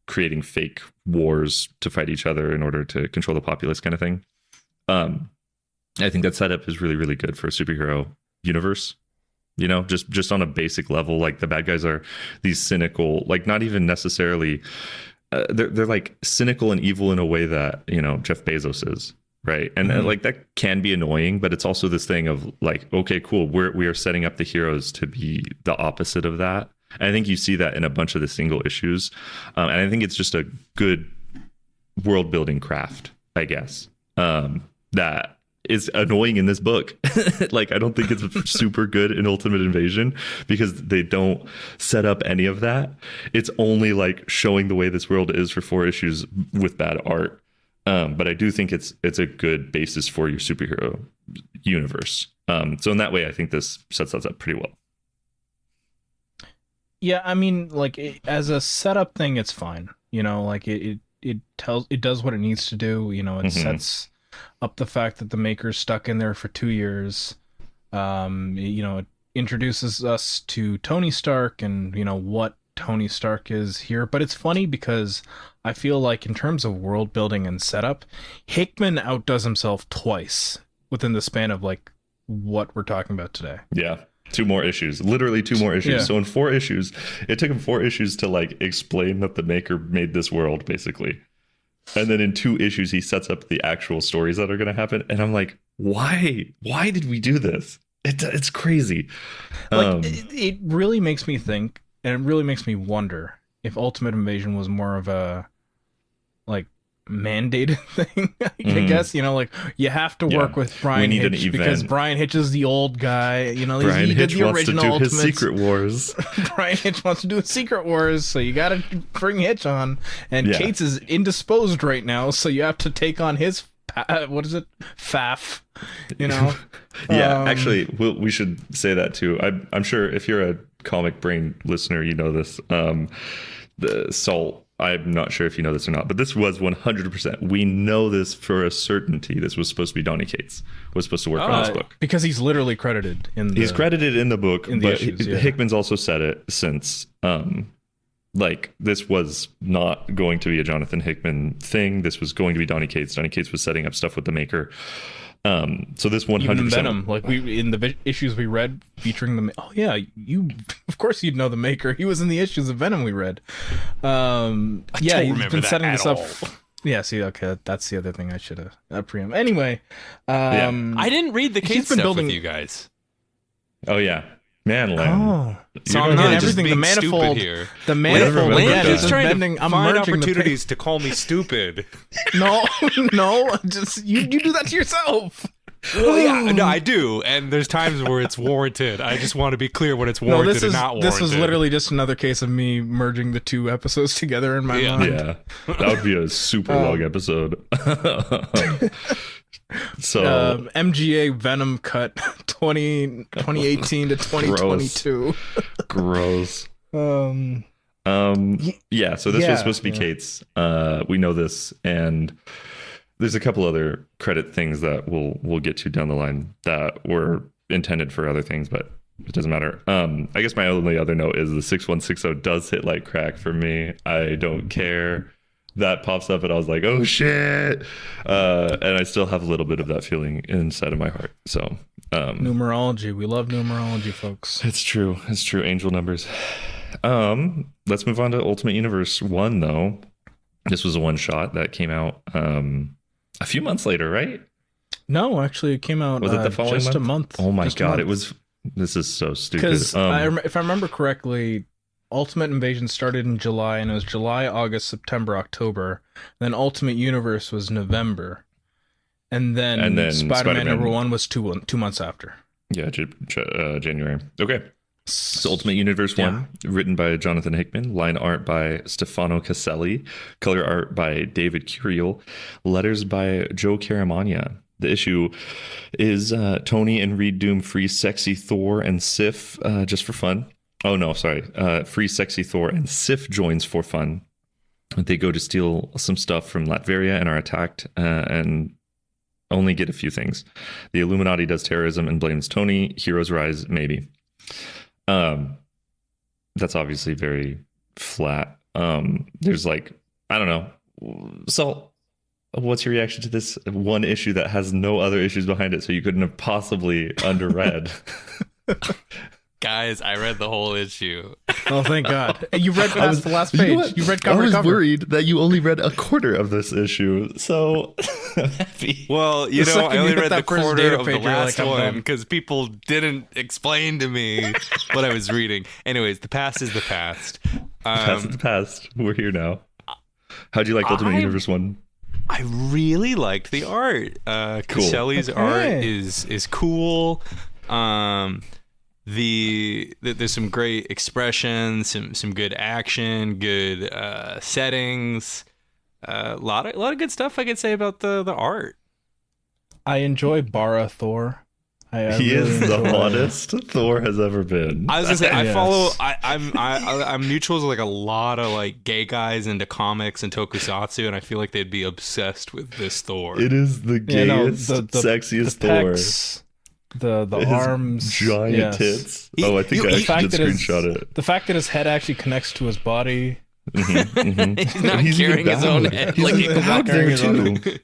Speaker 1: creating fake wars to fight each other in order to control the populace, kind of thing. I think that setup is really, really good for a superhero universe. Just on a basic level, like the bad guys are these cynical, like not even necessarily. They're like cynical and evil in a way that Jeff Bezos is, right? And like that can be annoying, but it's also this thing of like, okay, cool, we are setting up the heroes to be the opposite of that. And I think you see that in a bunch of the single issues, and I think it's just a good world building craft, I guess, that is annoying in this book. Like, I don't think it's super good in Ultimate Invasion because they don't set up any of that. It's only like showing the way this world is for 4 issues with bad art. But I do think it's a good basis for your superhero universe. So in that way, I think this sets us up pretty well.
Speaker 2: Yeah, I mean, like as a setup thing, it's fine. Like it does what it needs to do. It sets up the fact that the maker's stuck in there for 2 years. It introduces us to Tony Stark and what Tony Stark is here. But it's funny because I feel like in terms of world building and setup, Hickman outdoes himself twice within the span of like what we're talking about today.
Speaker 1: Yeah. 2 more issues, literally 2 more issues.
Speaker 2: Yeah.
Speaker 1: So in 4 issues, it took him 4 issues to like explain that the maker made this world, basically. And then in 2 issues, he sets up the actual stories that are going to happen. And I'm like, why? Why did we do this? It's crazy.
Speaker 2: Like, it really makes me think, and it really makes me wonder if Ultimate Invasion was more of a like mandated thing. I guess like you have to work with Brian Hitch because Brian Hitch is the old guy.
Speaker 1: Brian Hitch
Speaker 2: the
Speaker 1: wants to do
Speaker 2: Ultimates.
Speaker 1: his Secret Wars.
Speaker 2: Brian Hitch wants to do his Secret Wars, so you got to bring Hitch on. And
Speaker 1: Yeah.
Speaker 2: Cates is indisposed right now, so you have to take on his what is it, faff?
Speaker 1: Yeah, actually, we should say that too. I'm sure if you're a Comic Brain listener, you know this. The Salt. I'm not sure if you know this or not, but this was 100%. We know this for a certainty. This was supposed to be Donny Cates. Was supposed to work on this book
Speaker 2: because he's literally credited in.
Speaker 1: He's credited in the book,
Speaker 2: in the
Speaker 1: but
Speaker 2: issues, yeah.
Speaker 1: Hickman's also said it since. Like this was not going to be a Jonathan Hickman thing. This was going to be Donny Cates. Donny Cates was setting up stuff with the maker. So this 100%.
Speaker 2: Even Venom, like we in the issues we read featuring the. Oh yeah, of course you'd know the maker. He was in the issues of Venom we read. Yeah, he's been setting this up. Yeah, see, okay, that's the other thing I should have preempt. Anyway,
Speaker 3: I didn't read the Cates stuff with you guys.
Speaker 1: Oh yeah. Man, Lan.
Speaker 2: Oh,
Speaker 3: so I'm not just
Speaker 2: everything.
Speaker 3: being
Speaker 2: The manifold
Speaker 3: stupid here.
Speaker 2: The manifold.
Speaker 3: Lan
Speaker 2: Yeah,
Speaker 3: is trying
Speaker 2: bending,
Speaker 3: to
Speaker 2: I'm
Speaker 3: find
Speaker 2: merging
Speaker 3: opportunities to call me stupid.
Speaker 2: No, just you do that to yourself.
Speaker 3: Well, yeah, no, I do, and there's times where it's warranted. I just want to be clear when it's warranted and not warranted.
Speaker 2: This was literally just another case of me merging the 2 episodes together in my mind.
Speaker 1: Yeah, that would be a super long episode. So
Speaker 2: MGA Venom cut 2018 to 2022.
Speaker 1: Gross. Yeah, so this was supposed to be Cates. We know this, and there's a couple other credit things that we'll get to down the line that were intended for other things, but it doesn't matter. I guess my only other note is the 6160 does hit like crack for me. I don't care that pops up, and I was like, oh shit. And I still have a little bit of that feeling inside of my heart. So
Speaker 2: Numerology. We love numerology, folks.
Speaker 1: it's true. It's true. Angel numbers. Let's move on to Ultimate Universe 1, though. This was a one shot that came out a few months later, right?
Speaker 2: No, actually, it came out
Speaker 1: Was it the following
Speaker 2: just
Speaker 1: month?
Speaker 2: a month.
Speaker 1: Oh my
Speaker 2: Just a
Speaker 1: god,
Speaker 2: month.
Speaker 1: it was. This is so stupid.
Speaker 2: Because if I remember correctly, Ultimate Invasion started in July, and it was July, August, September, October. Then Ultimate Universe was November, and then Spider-Man number 1 was 2 months after.
Speaker 1: Yeah, January. Okay. So Ultimate Universe 1, written by Jonathan Hickman, line art by Stefano Caselli, color art by David Curiel, letters by Joe Caramagna. The issue is Tony and Reed Doom free sexy Thor and Sif just for fun. Oh, no, sorry. Free sexy Thor and Sif joins for fun. They go to steal some stuff from Latveria and are attacked and only get a few things. The Illuminati does terrorism and blames Tony. Heroes rise, maybe. That's obviously very flat. There's like, I don't know. So what's your reaction to this one issue that has no other issues behind it, so you couldn't have possibly underread?
Speaker 3: Guys, I read the whole issue.
Speaker 2: Oh, thank God. You read past the last page. You read cover
Speaker 1: I was
Speaker 2: to cover.
Speaker 1: worried that you only read a quarter of this issue, so I'm happy.
Speaker 3: Well,
Speaker 2: The
Speaker 3: I
Speaker 2: second
Speaker 3: only
Speaker 2: you hit
Speaker 3: read the
Speaker 2: that first
Speaker 3: quarter
Speaker 2: data
Speaker 3: of the
Speaker 2: page, you're
Speaker 3: last
Speaker 2: like, I'm
Speaker 3: one
Speaker 2: done.
Speaker 3: because people didn't explain to me what I was reading. Anyways, the past is the past.
Speaker 1: Past is the past. We're here now. How'd you like Ultimate Universe 1?
Speaker 3: I really liked the art. Caselli's art is cool. There's some great expressions, some good action, good settings. A lot of good stuff I could say about the art.
Speaker 2: I enjoy Bara Thor.
Speaker 1: He is the hottest Thor has ever been.
Speaker 3: I was gonna say I
Speaker 2: Yes.
Speaker 3: follow. I'm mutuals with like a lot of like gay guys into comics and tokusatsu, and I feel like they'd be obsessed with this Thor.
Speaker 1: It is the gayest, sexiest
Speaker 2: the
Speaker 1: Thor.
Speaker 2: pecs, the
Speaker 1: His
Speaker 2: arms,
Speaker 1: giant
Speaker 2: yes.
Speaker 1: tits. I think I actually did screenshot it.
Speaker 2: The fact that his head actually connects to his body.
Speaker 3: He's not
Speaker 1: He's even
Speaker 3: carrying his own
Speaker 1: bowed.
Speaker 3: head.
Speaker 1: He's
Speaker 3: Like,
Speaker 1: like bowed there
Speaker 2: his own
Speaker 1: too.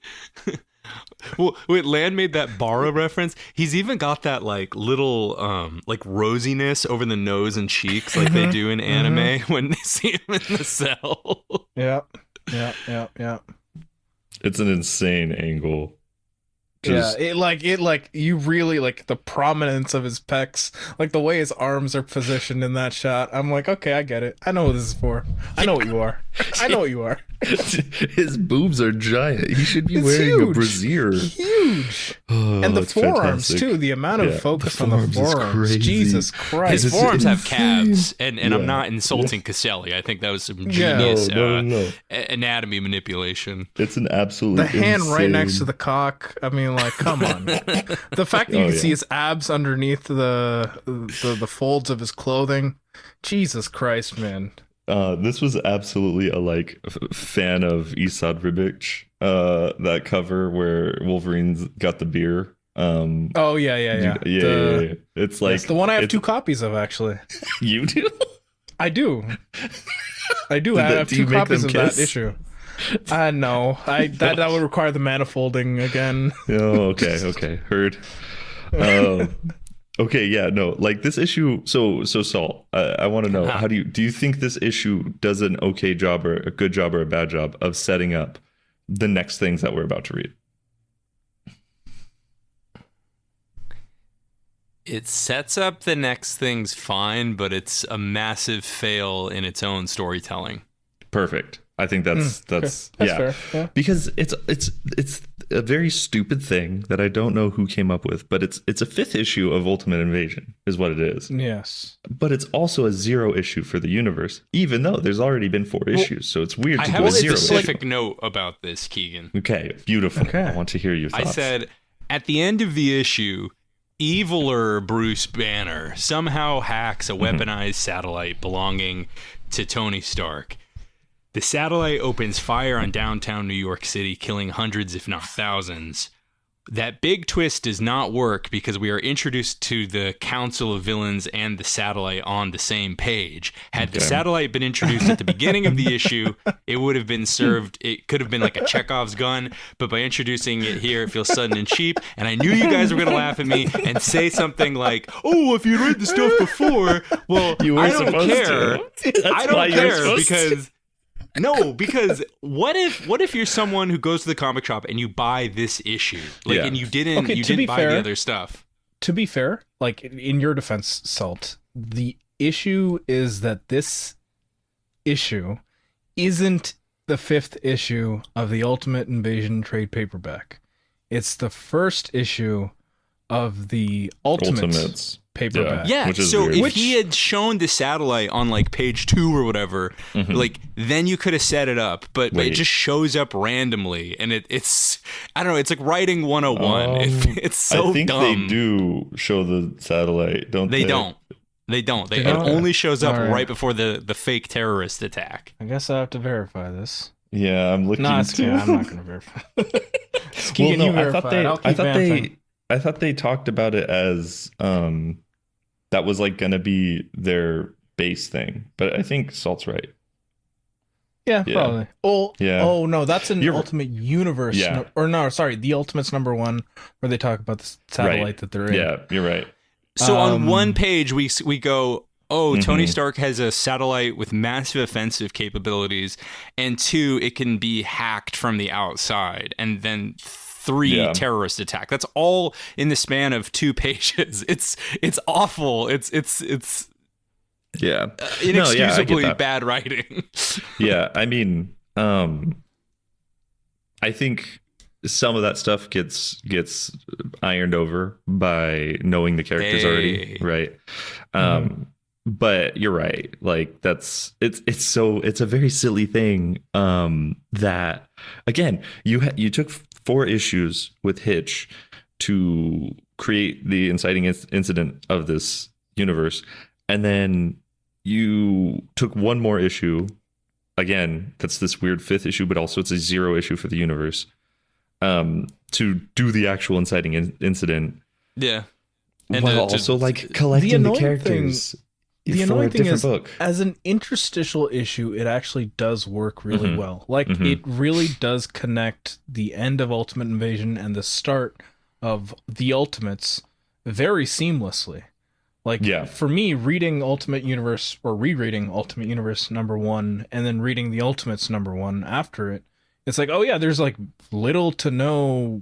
Speaker 3: well, wait, Lan made that Bara reference. He's even got that like little like rosiness over the nose and cheeks, like they do in anime when they see him in the cell.
Speaker 2: Yep.
Speaker 1: It's an insane angle.
Speaker 2: Yeah, it you really like the prominence of his pecs, like the way his arms are positioned in that shot. I'm like, okay, I get it. I know what this is for. I know what you are. I know what you are.
Speaker 1: His boobs are giant. He should be
Speaker 2: It's
Speaker 1: wearing
Speaker 2: huge.
Speaker 1: a brassiere.
Speaker 2: Huge.
Speaker 1: Oh,
Speaker 2: And the
Speaker 1: it's
Speaker 2: forearms
Speaker 1: fantastic.
Speaker 2: too. The amount of
Speaker 1: Yeah,
Speaker 2: focus
Speaker 1: the
Speaker 2: on the
Speaker 1: forearms is
Speaker 2: forearms.
Speaker 1: crazy.
Speaker 2: Jesus Christ.
Speaker 3: His
Speaker 1: It's
Speaker 3: forearms have
Speaker 1: insane.
Speaker 3: calves, and
Speaker 1: Yeah.
Speaker 3: I'm not insulting Caselli. I think that was some
Speaker 2: Yeah.
Speaker 3: genius
Speaker 1: No.
Speaker 3: anatomy manipulation.
Speaker 1: It's an absolute
Speaker 2: The hand right
Speaker 1: insane-
Speaker 2: next to the cock. I mean, like, come on. The fact that you
Speaker 1: Oh,
Speaker 2: can
Speaker 1: yeah.
Speaker 2: see his abs underneath the folds of his clothing. Jesus Christ, man.
Speaker 1: This was absolutely a fan of Isad Ribic. That cover where Wolverine's got the beer.
Speaker 2: Oh yeah.
Speaker 1: Yeah. It's like
Speaker 2: It's the one I have
Speaker 1: it's-
Speaker 2: 2 copies of, actually.
Speaker 1: You do?
Speaker 2: I do. I do.
Speaker 1: Did
Speaker 2: I
Speaker 1: that-
Speaker 2: have
Speaker 1: do
Speaker 2: 2
Speaker 1: you make
Speaker 2: copies
Speaker 1: them
Speaker 2: of
Speaker 1: kiss?
Speaker 2: that issue. No. That would require the manifolding again.
Speaker 1: Oh, okay. Heard. Okay, yeah, no, like this issue. So Saul, I want to know, how do you think this issue does an okay job or a good job or a bad job of setting up the next things that we're about to read?
Speaker 3: It sets up the next things fine, but it's a massive fail in its own storytelling.
Speaker 1: Perfect. I think that's
Speaker 2: fair. Yeah.
Speaker 1: Because it's a very stupid thing that I don't know who came up with, but it's a 5th issue of Ultimate Invasion is what it is.
Speaker 2: Yes.
Speaker 1: But it's also a 0 issue for the universe, even though there's already been 4 issues. So it's weird
Speaker 3: I
Speaker 1: to
Speaker 3: have
Speaker 1: do
Speaker 3: a
Speaker 1: a 0
Speaker 3: specific
Speaker 1: issue.
Speaker 3: note about this, Keegan.
Speaker 1: Okay, beautiful.
Speaker 2: Okay.
Speaker 1: I want to hear your thoughts.
Speaker 3: I said, at the end of the issue, eviler Bruce Banner somehow hacks a weaponized satellite belonging to Tony Stark. The satellite opens fire on downtown New York City, killing hundreds, if not thousands. that big twist does not work because we are introduced to the Council of Villains and the satellite on the same page. Had the satellite been introduced at the beginning of the issue, it would have been served. It could have been like a Chekhov's gun, but by introducing it here, it feels sudden and cheap. And I knew you guys were going to laugh at me and say something like, "Oh, if you read the stuff before, well, I don't care. I don't care because." No, because what if you're someone who goes to the comic shop and you buy this issue, and you didn't buy the other stuff?
Speaker 2: To be fair, like in your defense, Salt, the issue is that this issue isn't the 5th issue of the Ultimate Invasion trade paperback. It's the first issue of the Ultimates paperback.
Speaker 3: Yeah, so if he had shown the satellite on like page 2 or whatever, like then you could have set it up, but it just shows up randomly, and it's I don't know, it's like writing 101. It's so dumb.
Speaker 1: I think they do show the satellite, don't they?
Speaker 3: They don't. It only shows up right before the fake terrorist attack.
Speaker 2: I guess I have to verify this.
Speaker 1: Yeah, I'm looking.
Speaker 2: No, I'm not going to verify. Keegan, you verify.
Speaker 1: I thought they talked about it as that was like gonna be their base thing, but I think Salt's right.
Speaker 2: Yeah, probably. Oh no, that's an Ultimate Universe.
Speaker 1: Yeah.
Speaker 2: The Ultimates #1, where they talk about the satellite that they're in.
Speaker 1: Yeah, you're right.
Speaker 3: So on one page we go, oh, Tony Stark has a satellite with massive offensive capabilities, and 2, it can be hacked from the outside, and then 3 terrorist attack. That's all in the span of 2 pages. It's awful. It's inexcusably bad writing.
Speaker 1: Yeah, I mean, I think some of that stuff gets ironed over by knowing the characters already, right? But you're right. Like it's a very silly thing. That again, you took 4 issues with Hitch to create the inciting incident of this universe, and then you took one more issue. Again, that's this weird 5th issue, but also it's a 0 issue for the universe. To do the actual inciting incident.
Speaker 3: Yeah.
Speaker 1: And while also like collecting the characters.
Speaker 2: The annoying thing is, as an interstitial issue, it actually does work really well. Like, it really does connect the end of Ultimate Invasion and the start of the Ultimates very seamlessly. Like, for me, reading Ultimate Universe, or rereading Ultimate Universe #1, and then reading the Ultimates #1 after it, it's like, oh yeah, there's like little to no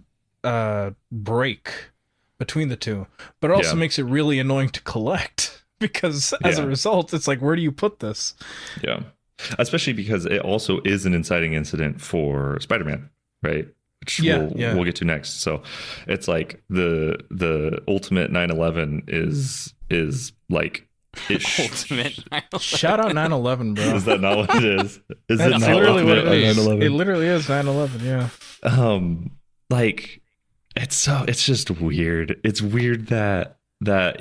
Speaker 2: break between the two. But it also makes it really annoying to collect. Because as a result, it's like, where do you put this?
Speaker 1: Yeah. Especially because it also is an inciting incident for Spider-Man, right? Which we'll get to next. So it's like the ultimate 9/11 is like
Speaker 3: ultimate 9/11.
Speaker 2: Shout out 9/11, bro.
Speaker 1: Is that not what it is? Is
Speaker 2: it
Speaker 1: not
Speaker 2: literally what it is?
Speaker 1: 9/11?
Speaker 2: It literally is 9/11, yeah.
Speaker 1: Like it's just weird. It's weird that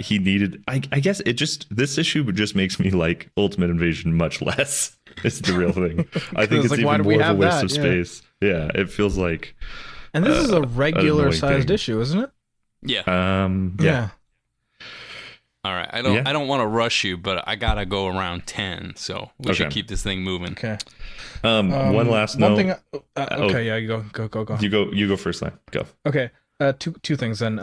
Speaker 1: he needed. I guess this issue just makes me like Ultimate Invasion much less. It's the real thing. I think it's even more of a waste of space. Yeah, it feels like.
Speaker 2: And this is a regular sized issue, isn't it?
Speaker 3: Yeah.
Speaker 2: Yeah.
Speaker 3: All right. I don't want to rush you, but I gotta go around 10, so we should keep this thing moving.
Speaker 2: Okay.
Speaker 1: One last note.
Speaker 2: Thing, you go.
Speaker 1: You go first, Lan. Go.
Speaker 2: Okay. Two things then.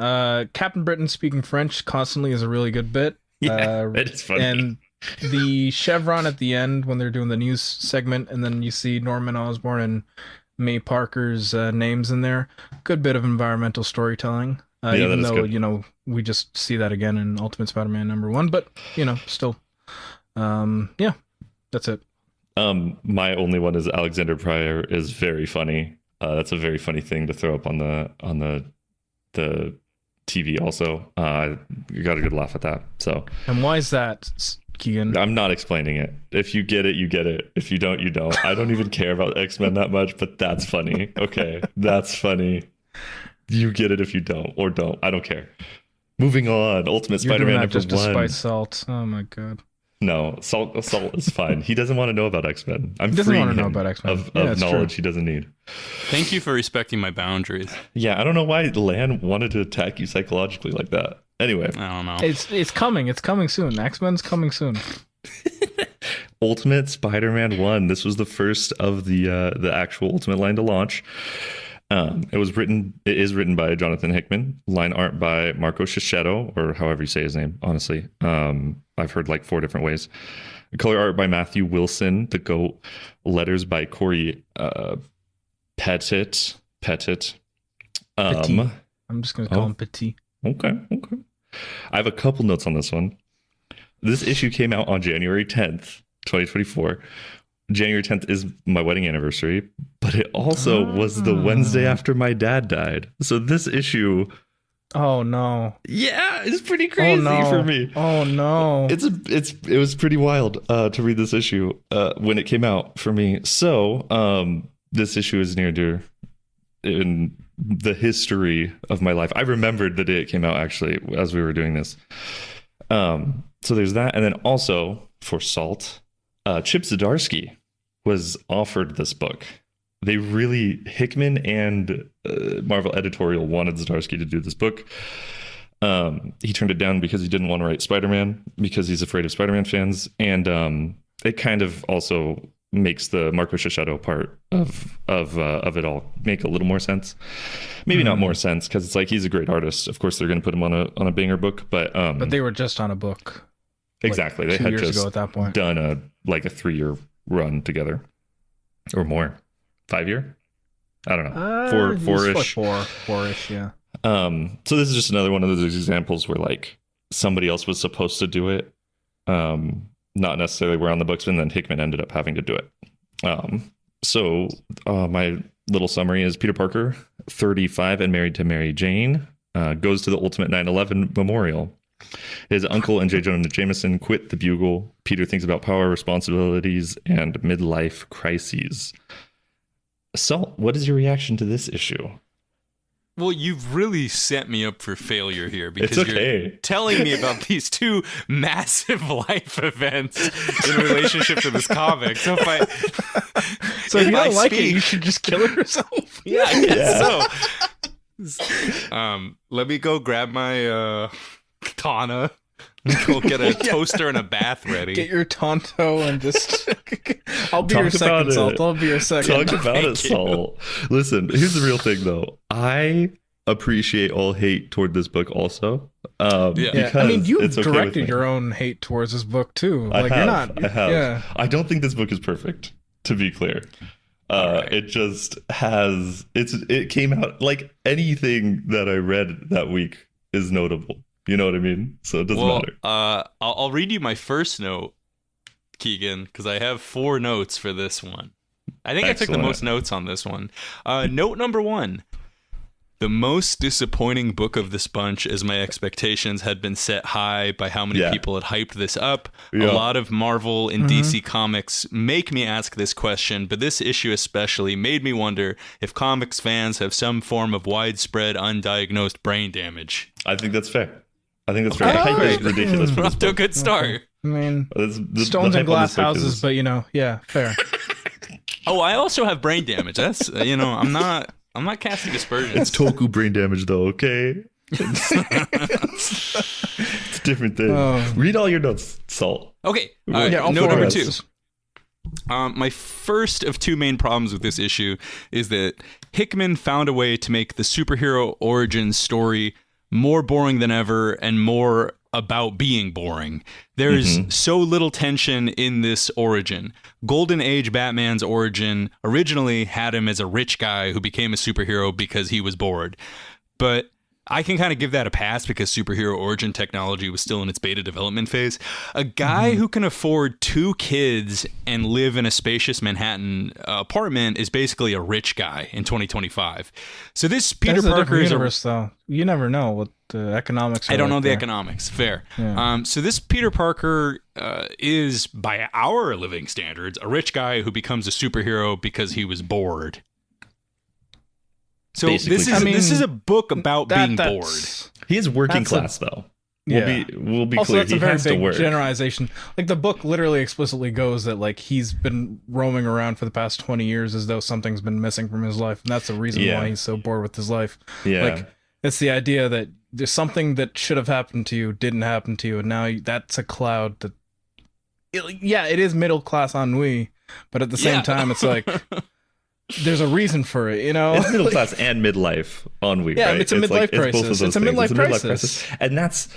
Speaker 2: Captain Britain speaking French constantly is a really good bit.
Speaker 1: Yeah, it is funny.
Speaker 2: And the chevron at the end when they're doing the news segment, and then you see Norman Osborn and May Parker's names in there. Good bit of environmental storytelling. Even though good. We just see that again in Ultimate Spider-Man #1, but still, that's it.
Speaker 1: My only one is Alexander Pryor is very funny. That's a very funny thing to throw up on the TV also. You got a good laugh at that. So.
Speaker 2: And why is that, Keegan?
Speaker 1: I'm not explaining it. If you get it, you get it. If you don't, you don't. I don't even care about X-Men that much, but that's funny. Okay, that's funny. You get it if you don't, or don't. I don't care. Moving on. Ultimate Spider-Man #1.
Speaker 2: Just to spice salt. Oh my god.
Speaker 1: No, Salt is fine. He doesn't want to know about X-Men. I'm
Speaker 2: He doesn't
Speaker 1: freeing
Speaker 2: want to know
Speaker 1: him
Speaker 2: about X-Men.
Speaker 1: of
Speaker 2: it's
Speaker 1: knowledge
Speaker 2: true.
Speaker 1: he doesn't need.
Speaker 3: Thank you for respecting my boundaries.
Speaker 1: Yeah, I don't know why Lan wanted to attack you psychologically like that. Anyway,
Speaker 3: I don't know.
Speaker 2: It's coming. It's coming soon. X-Men's coming soon.
Speaker 1: Ultimate Spider-Man 1. This was the first of the actual Ultimate line to launch. It is written by Jonathan Hickman, line art by Marco Cicchetto, or however you say his name, honestly. I've heard like 4 different ways. Color art by Matthew Wilson, the GOAT. Letters by Corey Petit.
Speaker 2: Petit. I'm just going to call him Petit.
Speaker 1: Okay. I have a couple notes on this one. This issue came out on January 10th, 2024. January 10th is my wedding anniversary, but it also was the Wednesday after my dad died. So this issue...
Speaker 2: Oh, no.
Speaker 1: Yeah, it's pretty crazy for me.
Speaker 2: Oh, no.
Speaker 1: It was pretty wild to read this issue when it came out for me. So this issue is near and dear in the history of my life. I remembered the day it came out, actually, as we were doing this. So there's that. And then also for Salt, Chip Zdarsky was offered this book. Hickman and Marvel Editorial wanted Zdarsky to do this book. He turned it down because he didn't want to write Spider-Man, because he's afraid of Spider-Man fans. And it kind of also makes the Marco Cicchetto part of it all make a little more sense. Maybe not more sense, because it's like he's a great artist. Of course, they're going to put him on a banger book, but
Speaker 2: they were just on a book.
Speaker 1: Exactly.
Speaker 2: Like
Speaker 1: they had just
Speaker 2: ago at that point
Speaker 1: done a 3-year run together or more. 5-year? I don't know. Four-ish.
Speaker 2: Four-ish, yeah.
Speaker 1: So this is just another one of those examples where like somebody else was supposed to do it. Not necessarily were on the books, and then Hickman ended up having to do it. So my little summary is Peter Parker, 35 and married to Mary Jane, goes to the Ultimate 9/11 memorial. His uncle and J. Jonah Jameson quit the Bugle. Peter thinks about power, responsibilities, and midlife crises. Salt, what is your reaction to this issue?
Speaker 3: Well, you've really set me up for failure here, because
Speaker 1: It's okay.
Speaker 3: you're telling me about these 2 massive life events in relationship to this comic. So if
Speaker 2: you don't like it, you should just kill yourself.
Speaker 3: Yeah, I guess so. Let me go grab my katana. Go get a toaster and a bath ready.
Speaker 2: Get your Tonto and just... I'll be your
Speaker 1: Talk
Speaker 2: second,
Speaker 1: about
Speaker 2: Salt.
Speaker 1: it.
Speaker 2: I'll be your second.
Speaker 1: Talk about it, Salt. Listen, here's the real thing, though. I appreciate all hate toward this book also.
Speaker 2: Yeah, I mean, you've
Speaker 1: it's okay
Speaker 2: directed your own hate towards this book, too. Like,
Speaker 1: I
Speaker 2: you're
Speaker 1: have.
Speaker 2: not...
Speaker 1: I have.
Speaker 2: Yeah.
Speaker 1: I don't think this book is perfect, to be clear.
Speaker 3: Right.
Speaker 1: It just has... It came out... Like, anything that I read that week is notable. You know what I mean? So it doesn't matter.
Speaker 3: I'll read you my first note, Keigen, because I have 4 notes for this one. I think I took the most notes on this one. Note number 1. The most disappointing book of this bunch, as my expectations had been set high by how many people had hyped this up.
Speaker 1: Yeah.
Speaker 3: A lot of Marvel and DC comics make me ask this question, but this issue especially made me wonder if comics fans have some form of widespread undiagnosed brain damage.
Speaker 1: I think that's fair. The hype is ridiculous for
Speaker 3: We're
Speaker 1: this
Speaker 3: off to a
Speaker 1: book.
Speaker 3: good start.
Speaker 2: I mean,
Speaker 1: The
Speaker 2: stones
Speaker 1: hype
Speaker 2: and
Speaker 1: on
Speaker 2: glass
Speaker 1: this book
Speaker 2: houses,
Speaker 1: is-
Speaker 2: but yeah, fair.
Speaker 3: Oh, I also have brain damage. That's I'm not casting aspersions.
Speaker 1: It's Toku brain damage, though, okay? It's a different thing. Read all your notes, Salt.
Speaker 3: Okay.
Speaker 2: all
Speaker 3: Note
Speaker 2: 4
Speaker 3: number
Speaker 2: of
Speaker 3: 2.
Speaker 2: us.
Speaker 3: My first of 2 main problems with this issue is that Hickman found a way to make the superhero origin story more boring than ever and more about being boring. There's so little tension in this origin. Golden Age Batman's origin originally had him as a rich guy who became a superhero because he was bored. But I can kind of give that a pass because superhero origin technology was still in its beta development phase. A guy who can afford 2 kids and live in a spacious Manhattan apartment is basically a rich guy in 2025. So this Peter
Speaker 2: That's a
Speaker 3: Parker
Speaker 2: different
Speaker 3: is
Speaker 2: universe, though. You never know what the economics are.
Speaker 3: I don't know
Speaker 2: like
Speaker 3: the
Speaker 2: there.
Speaker 3: economics. Fair.
Speaker 2: Yeah.
Speaker 3: So this Peter Parker is, by our living standards, a rich guy who becomes a superhero because he was bored. So
Speaker 1: Basically,
Speaker 3: this is a book about being bored.
Speaker 1: He is working
Speaker 2: That's a-
Speaker 1: class, though. We'll be
Speaker 2: Also,
Speaker 1: clear.
Speaker 2: that's
Speaker 1: He
Speaker 2: a very
Speaker 1: has to
Speaker 2: big
Speaker 1: work.
Speaker 2: generalization. Like, the book literally explicitly goes that, like, he's been roaming around for the past 20 years as though something's been missing from his life, and that's the reason why he's so bored with his life.
Speaker 1: Yeah.
Speaker 2: Like, it's the idea that there's something that should have happened to you didn't happen to you, and now that's a cloud that... it is middle-class ennui, but at the same time, it's like... There's a reason for it, you know?
Speaker 1: It's middle class and midlife ennui, right?
Speaker 2: It's a midlife crisis.
Speaker 1: Both of those
Speaker 2: it's a midlife crisis.
Speaker 1: And that's,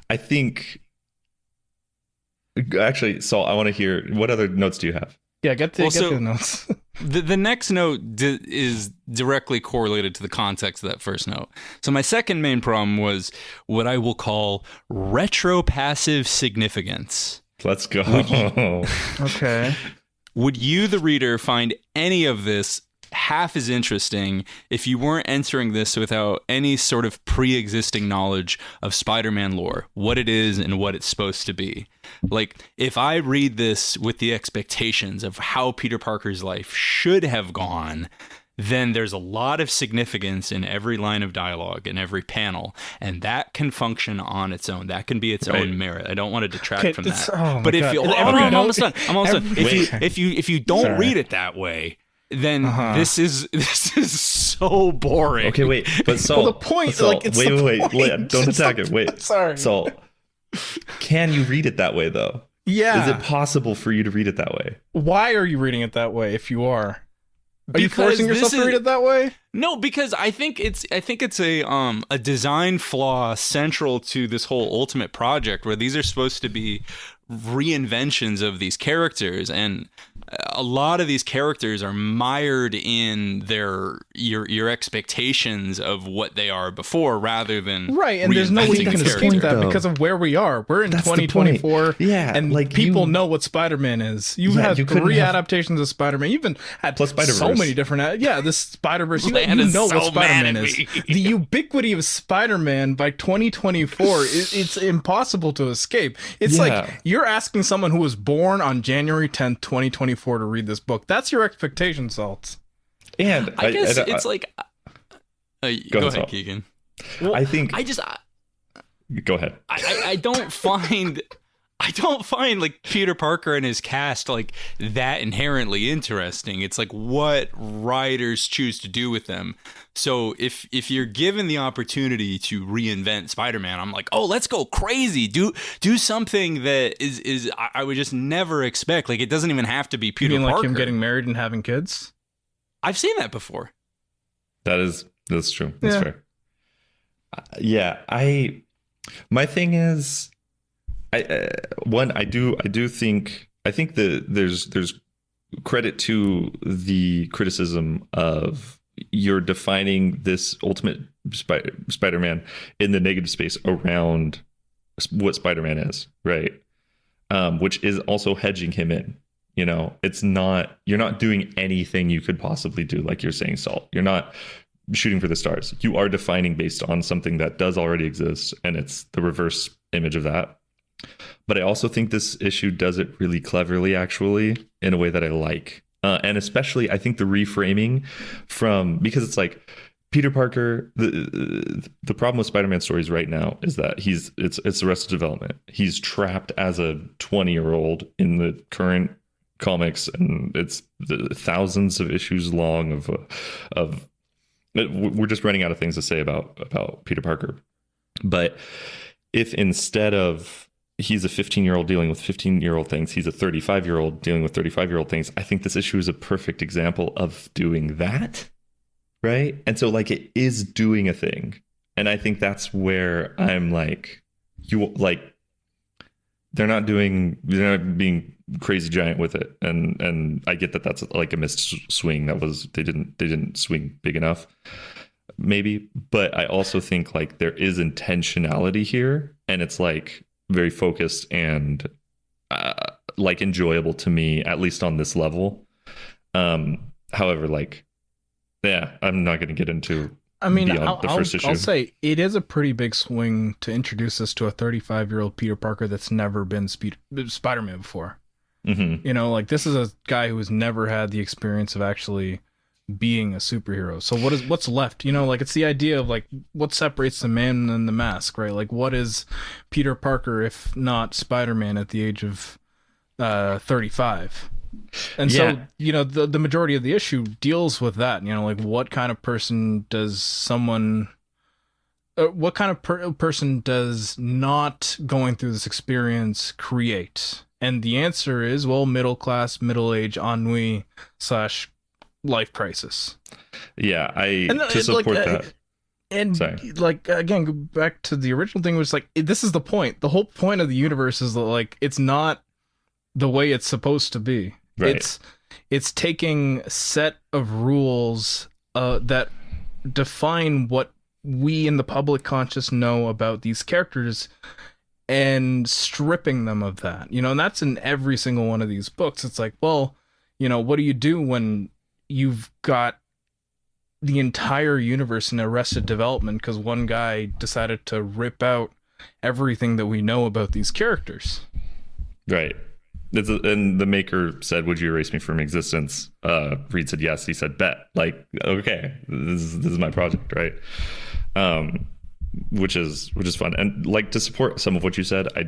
Speaker 1: I think... Actually, Saul, I want to hear... What other notes do you have?
Speaker 2: Yeah, get to the notes.
Speaker 3: The next note is directly correlated to the context of that first note. So my second main problem was what I will call retropassive significance.
Speaker 1: Let's go.
Speaker 2: Okay.
Speaker 3: Would you, the reader, find any of this half as interesting if you weren't entering this without any sort of pre-existing knowledge of Spider-Man lore, what it is and what it's supposed to be? Like, if I read this with the expectations of how Peter Parker's life should have gone, then there's a lot of significance in every line of dialogue and every panel, and that can function on its own. That can be its own merit. I don't want to detract from that. But if you, I'm almost done. If you don't read it that way, then this is so boring.
Speaker 1: Okay, wait. But Saul,
Speaker 2: the point,
Speaker 1: Saul,
Speaker 2: like, it's
Speaker 1: wait, don't attack it. Wait.
Speaker 2: Sorry.
Speaker 1: Saul, can you read it that way though?
Speaker 2: Yeah.
Speaker 1: Is it possible for you to read it that way?
Speaker 2: Why are you reading it that way if you are? Are you
Speaker 3: Because
Speaker 2: forcing yourself to read it that way?
Speaker 3: No, because I think it's a design flaw central to this whole Ultimate project, where these are supposed to be reinventions of these characters, and a lot of these characters are mired in your expectations of what they are before, rather than
Speaker 2: right. And there's no way you can escape that because of where we are. We're in 2024, and
Speaker 1: like
Speaker 2: people know what Spider-Man is. You had 3 adaptations of Spider-Man. You've been had so many different. This Spider-Verse. You know what Spider-Man is. The ubiquity of Spider-Man by 2024. It's impossible to escape. It's like you're asking someone who was born on January 10th, 2024 to read this book. That's your expectation, Salts.
Speaker 1: And
Speaker 3: I guess it's like... go ahead, Keigen. Well,
Speaker 1: go ahead.
Speaker 3: I don't find... I don't find like Peter Parker and his cast like that inherently interesting. It's like what writers choose to do with them. So if you're given the opportunity to reinvent Spider-Man, I'm like, oh, let's go crazy. Do something that is I would just never expect. Like, it doesn't even have to be Peter Parker.
Speaker 2: Like him getting married and having kids?
Speaker 3: I've seen that before.
Speaker 1: That's true. That's fair. My thing is, I think that there's credit to the criticism of you're defining this Ultimate Spider-Man in the negative space around what Spider-Man is, right? Which is also hedging him in. You know, you're not doing anything you could possibly do, like you're saying, Salt. You're not shooting for the stars. You are defining based on something that does already exist, and it's the reverse image of that. But I also think this issue does it really cleverly, actually, in a way that I like. And especially, I think the reframing because it's like Peter Parker, the problem with Spider-Man stories right now is that it's Arrested Development. He's trapped as a 20-year-old in the current comics, and it's thousands of issues long of we're just running out of things to say about Peter Parker. But if instead of he's a 15-year-old dealing with 15-year-old things, he's a 35-year-old dealing with 35-year-old things, I think this issue is a perfect example of doing that, right? And so, like, it is doing a thing. And I think that's where I'm like, they're not being crazy giant with it. And I get that that's like a missed swing. They didn't swing big enough, maybe. But I also think like there is intentionality here, and it's like very focused and like enjoyable to me, at least on this level. However, like, I'm not going to get into beyond the first issue.
Speaker 2: I'll say it is a pretty big swing to introduce us to a 35-year-old Peter Parker that's never been Spider-Man before. Mm-hmm. You know, like, this is a guy who has never had the experience of actually being a superhero. So what's left? You know, like it's the idea of like what separates the man and the mask, right? Like what is Peter Parker if not Spider-Man at the age of 35? And so, you know, the majority of the issue deals with that. You know, like what kind of person does someone what kind of person does not going through this experience create? And the answer is, well, middle class, middle age, ennui / life crisis.
Speaker 1: Yeah, to support that.
Speaker 2: And
Speaker 1: Sorry.
Speaker 2: like again, go back to the original thing was like this is the point. The whole point of the universe is that like it's not the way it's supposed to be.
Speaker 1: Right.
Speaker 2: It's taking a set of rules that define what we in the public conscious know about these characters and stripping them of that. You know, and that's in every single one of these books. It's like, well, you know, what do you do when you've got the entire universe in Arrested Development because one guy decided to rip out everything that we know about these characters?
Speaker 1: Right. And the maker said, "Would you erase me from existence?" Reed said yes. He said, "Bet." Like, okay, this is my project, right? Which is fun. And like to support some of what you said, I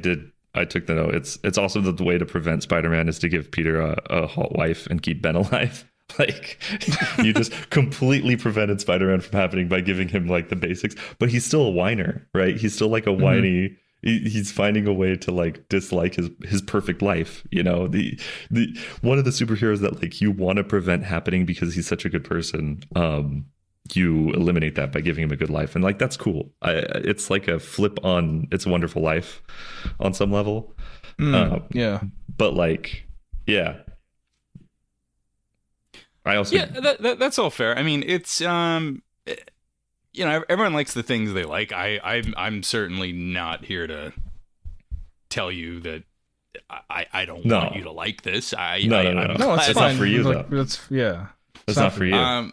Speaker 1: took the note. It's also the way to prevent Spider-Man is to give Peter a hot wife and keep Ben alive. Like you just completely prevented Spider-Man from happening by giving him like the basics, but he's still a whiner, right? He's still like a whiny. He's finding a way to like dislike his perfect life. You know, the one of the superheroes that like you want to prevent happening because he's such a good person. You eliminate that by giving him a good life, and like that's cool. It's like a flip on It's a Wonderful Life on some level.
Speaker 2: Yeah,
Speaker 1: but like, yeah. I also
Speaker 3: that's all fair. I mean, it's you know, everyone likes the things they like. I'm certainly not here to tell you that I don't want you to like this.
Speaker 1: No,
Speaker 2: it's
Speaker 1: not for you though.
Speaker 2: It's
Speaker 1: not for you.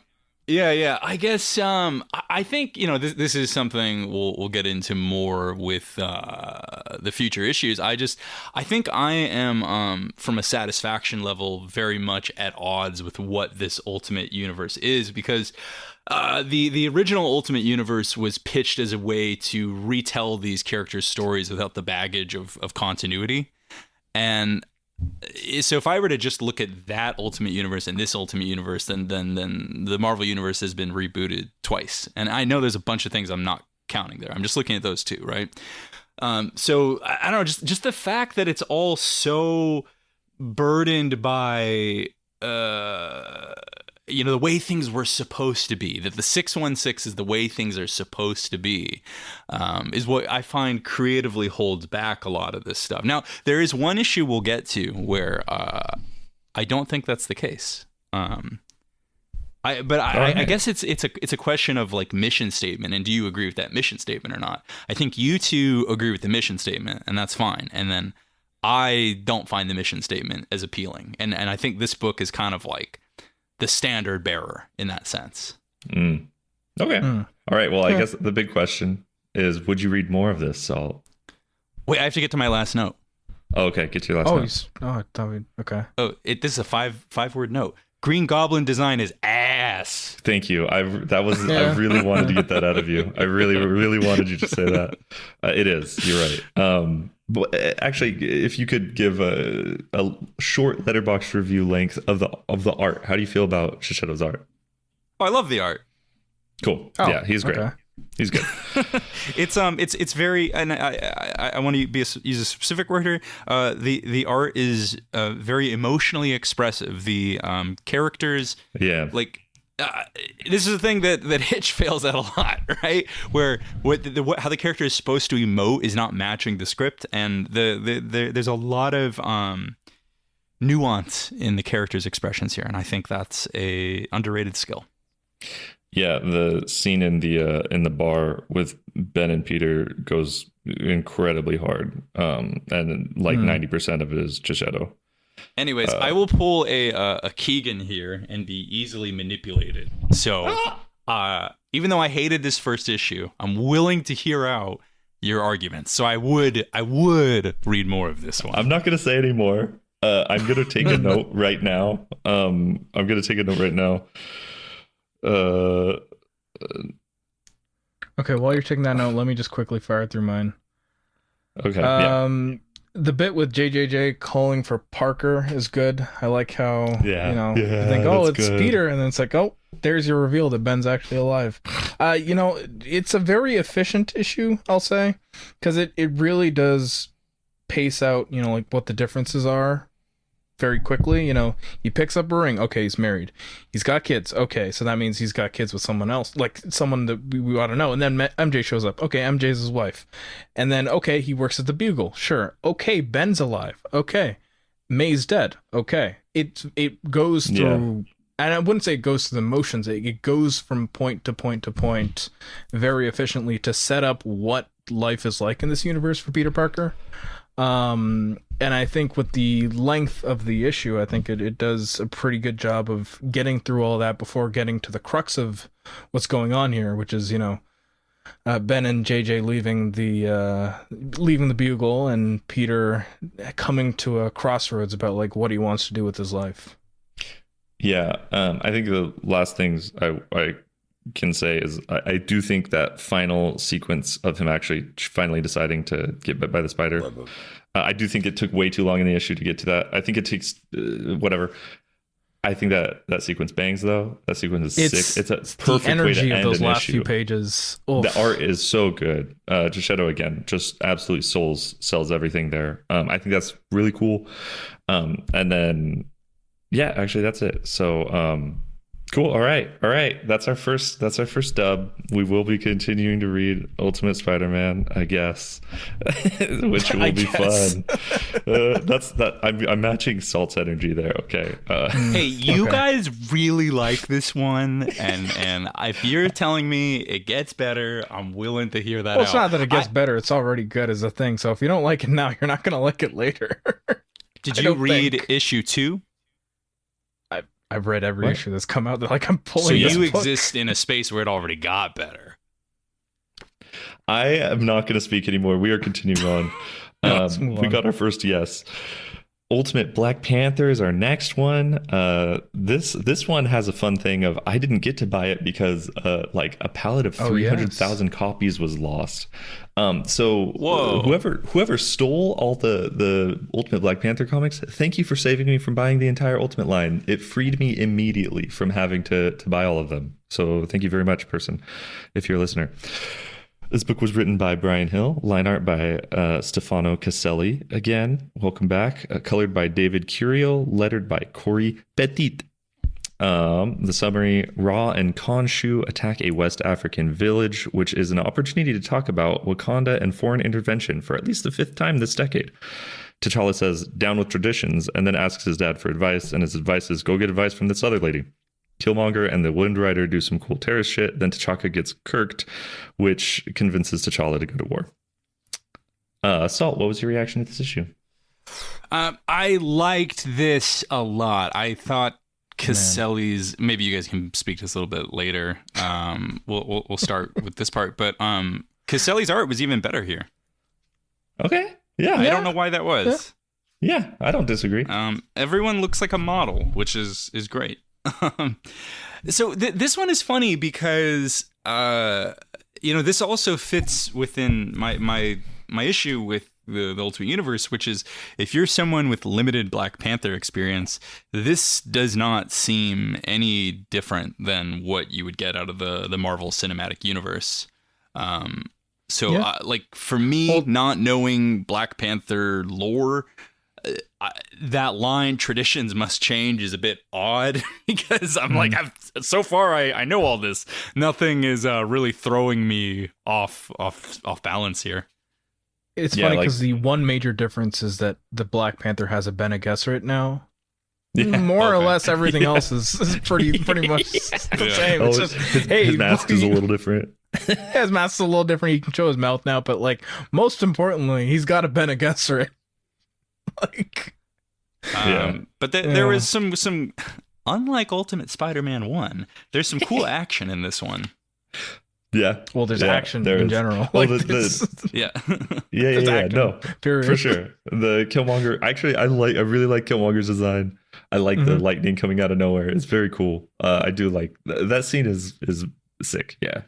Speaker 3: Yeah. I guess I think, you know, this is something we'll get into more with the future issues. I think I am from a satisfaction level very much at odds with what this Ultimate Universe is, because the original Ultimate Universe was pitched as a way to retell these characters' stories without the baggage of continuity. And so if I were to just look at that Ultimate Universe and this Ultimate Universe, then the Marvel Universe has been rebooted twice. And I know there's a bunch of things I'm not counting there. I'm just looking at those two, right? So I don't know, just the fact that it's all so burdened by you know, the way things were supposed to be, that the 616 is the way things are supposed to be, is what I find creatively holds back a lot of this stuff. Now, there is one issue we'll get to where I don't think that's the case. I guess it's a question of like mission statement, and do you agree with that mission statement or not? I think you two agree with the mission statement, and that's fine. And then I don't find the mission statement as appealing, and I think this book is kind of like the standard bearer in that sense.
Speaker 1: Okay. All right. Well, I guess the big question is, would you read more of this, Salt?
Speaker 3: Wait, I have to get to my last note.
Speaker 1: Oh, okay. Get to your last note.
Speaker 2: I thought okay.
Speaker 3: Oh, this is a five word note. Green Goblin design is ass.
Speaker 1: Thank you. I really wanted to get that out of you. I really, really wanted you to say that. It is. You're right. But actually, if you could give a short Letterboxd review length of the art, how do you feel about Shishido's art?
Speaker 3: Oh, I love the art.
Speaker 1: Cool. Yeah, he's great. Okay. He's good.
Speaker 3: It's very, and I want to use a specific word here. The art is very emotionally expressive. The characters, like. This is a thing that Hitch fails at a lot, right? Where how the character is supposed to emote is not matching the script, and there's a lot of nuance in the character's expressions here, and I think that's a underrated skill.
Speaker 1: Yeah, the scene in the bar with Ben and Peter goes incredibly hard, and like 90% of it is Shishido.
Speaker 3: Anyways, I will pull a Keigen here and be easily manipulated. So, even though I hated this first issue, I'm willing to hear out your arguments. So I would read more of this one.
Speaker 1: I'm not going to say any more. I'm going to take a note right now. Uh,
Speaker 2: Okay, while you're taking that note, let me just quickly fire through mine.
Speaker 1: okay. Yeah.
Speaker 2: The bit with JJJ calling for Parker is good. I like how,
Speaker 1: Yeah,
Speaker 2: you think, oh,
Speaker 1: that's
Speaker 2: it's
Speaker 1: good.
Speaker 2: Peter, and then it's like, oh, there's your reveal that Ben's actually alive. It's a very efficient issue, I'll say, because it really does pace out, like what the differences are very quickly. He picks up a ring. Okay, he's married. He's got kids. Okay, so that means he's got kids with someone else, like someone that we ought to know. And then MJ shows up. Okay, MJ's his wife. And then, okay, he works at the Bugle. Sure. Okay, Ben's alive. Okay, May's dead. Okay, it goes through, and I wouldn't say it goes through the motions. It goes from point to point to point very efficiently to set up what life is like in this universe for Peter Parker. And I think with the length of the issue, I think it does a pretty good job of getting through all that before getting to the crux of what's going on here, which is, Ben and JJ leaving the Bugle, and Peter coming to a crossroads about like what he wants to do with his life.
Speaker 1: Yeah. I think the last things I can say is I do think that final sequence of him actually finally deciding to get bit by the spider. I do think it took way too long in the issue to get to that. I think it takes whatever. I think that sequence bangs though. That sequence is sick. It's a perfect
Speaker 2: the energy
Speaker 1: way to
Speaker 2: of
Speaker 1: end
Speaker 2: those
Speaker 1: an
Speaker 2: last
Speaker 1: issue.
Speaker 2: few pages. Oof.
Speaker 1: The art is so good. Giacchetto again, just absolutely sells everything there. I think that's really cool. And then yeah, actually that's it. So cool. All right. That's our first dub. We will be continuing to read Ultimate Spider-Man, I guess, which will be fun. I'm matching Salt's energy there. Okay.
Speaker 4: Hey, you guys really like this one, and if you're telling me it gets better, I'm willing to hear that.
Speaker 2: Well, it's not that it gets better; it's already good as a thing. So if you don't like it now, you're not going to like it later.
Speaker 4: Did you read issue 2?
Speaker 2: I've read every issue that's come out. Like I'm pulling.
Speaker 4: So
Speaker 2: this
Speaker 4: you
Speaker 2: book.
Speaker 4: exist in a space where it already got better.
Speaker 1: I am not going to speak anymore. We are continuing on.
Speaker 2: Let's move
Speaker 1: We
Speaker 2: on.
Speaker 1: got our first yes. Ultimate Black Panther is our next one. This one has a fun thing of I didn't get to buy it because like a pallet of 300,000 copies was lost. So
Speaker 4: Whoa.
Speaker 1: whoever stole all the Ultimate Black Panther comics, thank you for saving me from buying the entire Ultimate line. It freed me immediately from having to buy all of them. So thank you very much, person, if you're a listener. This book was written by Brian Hill, line art by Stefano Caselli. Again, welcome back. Colored by David Curiel, lettered by Corey Petit. The summary: Ra and Khonshu attack a West African village, which is an opportunity to talk about Wakanda and foreign intervention for at least the 5th time this decade. T'Challa says, down with traditions, and then asks his dad for advice, and his advice is, go get advice from this other lady. Killmonger and the Wind Rider do some cool terrorist shit. Then T'Chaka gets kirked, which convinces T'Challa to go to war. Salt, what was your reaction to this issue?
Speaker 4: I liked this a lot. I thought Caselli's. Maybe you guys can speak to this a little bit later. We'll start with this part, but Caselli's art was even better here.
Speaker 1: Okay, yeah.
Speaker 4: I don't know why that was.
Speaker 1: Yeah, I don't disagree.
Speaker 4: Everyone looks like a model, which is great. So this one is funny because this also fits within my issue with the Ultimate Universe, which is if you're someone with limited Black Panther experience, this does not seem any different than what you would get out of the Marvel Cinematic Universe. Like for me, not knowing Black Panther lore, that line "traditions must change" is a bit odd because I'm like, so far I know all this. Nothing is really throwing me off balance here.
Speaker 2: It's funny because the one major difference is that the Black Panther has a Bene Gesserit now.
Speaker 1: Yeah.
Speaker 2: More or less everything else is pretty much the same. It's just,
Speaker 1: his mask is a little different.
Speaker 2: His mask's a little different. He can show his mouth now, but like most importantly, he's got a Bene Gesserit.
Speaker 4: But there was some unlike Ultimate Spider-Man 1, there's some cool action in this one.
Speaker 1: Yeah.
Speaker 2: Well, there's action in general.
Speaker 1: Well,
Speaker 4: Yeah.
Speaker 1: Yeah. No,
Speaker 2: period.
Speaker 1: for sure. The Killmonger. Actually, I really like Killmonger's design. I like the lightning coming out of nowhere. It's very cool. I do like that scene is sick. Yeah.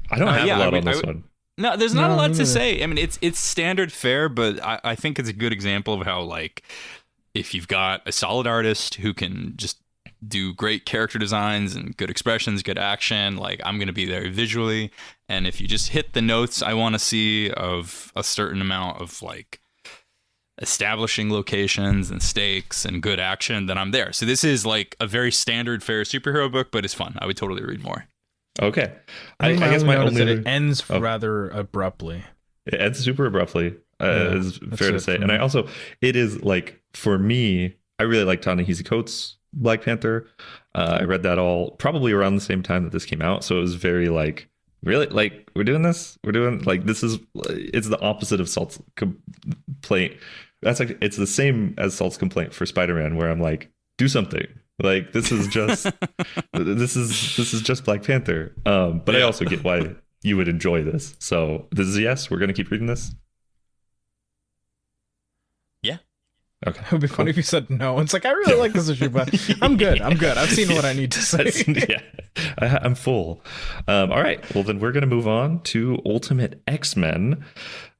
Speaker 1: I don't have a lot on this one.
Speaker 4: No, there's not a lot to
Speaker 2: neither.
Speaker 4: say. I mean, it's standard fare, but I think it's a good example of how, like, if you've got a solid artist who can just do great character designs and good expressions, good action, like, I'm going to be there visually. And if you just hit the notes I want to see of a certain amount of, like, establishing locations and stakes and good action, then I'm there. So this is, like, a very standard fare superhero book, but it's fun. I would totally read more.
Speaker 1: Okay.
Speaker 2: I guess my only
Speaker 1: only
Speaker 2: it ends rather abruptly.
Speaker 1: It ends super abruptly, is fair to say. And
Speaker 2: me.
Speaker 1: it is like, for me, I really like Ta-Nehisi Coates' Black Panther. I read that all probably around the same time that this came out. So it was very like, really? Like, we're doing this? We're doing, like, it's the opposite of Salt's complaint. That's like, it's the same as Salt's complaint for Spider-Man, where I'm like, do something. Like, this is just this is just Black Panther. But I also get why you would enjoy this. So this is a yes. We're gonna keep reading this.
Speaker 4: Yeah.
Speaker 1: Okay.
Speaker 2: It would be funny if you said no. It's like, I really like this issue, but I'm good. I've seen what I need to say.
Speaker 1: Yeah, I'm full. All right. Well, then we're gonna move on to Ultimate X-Men.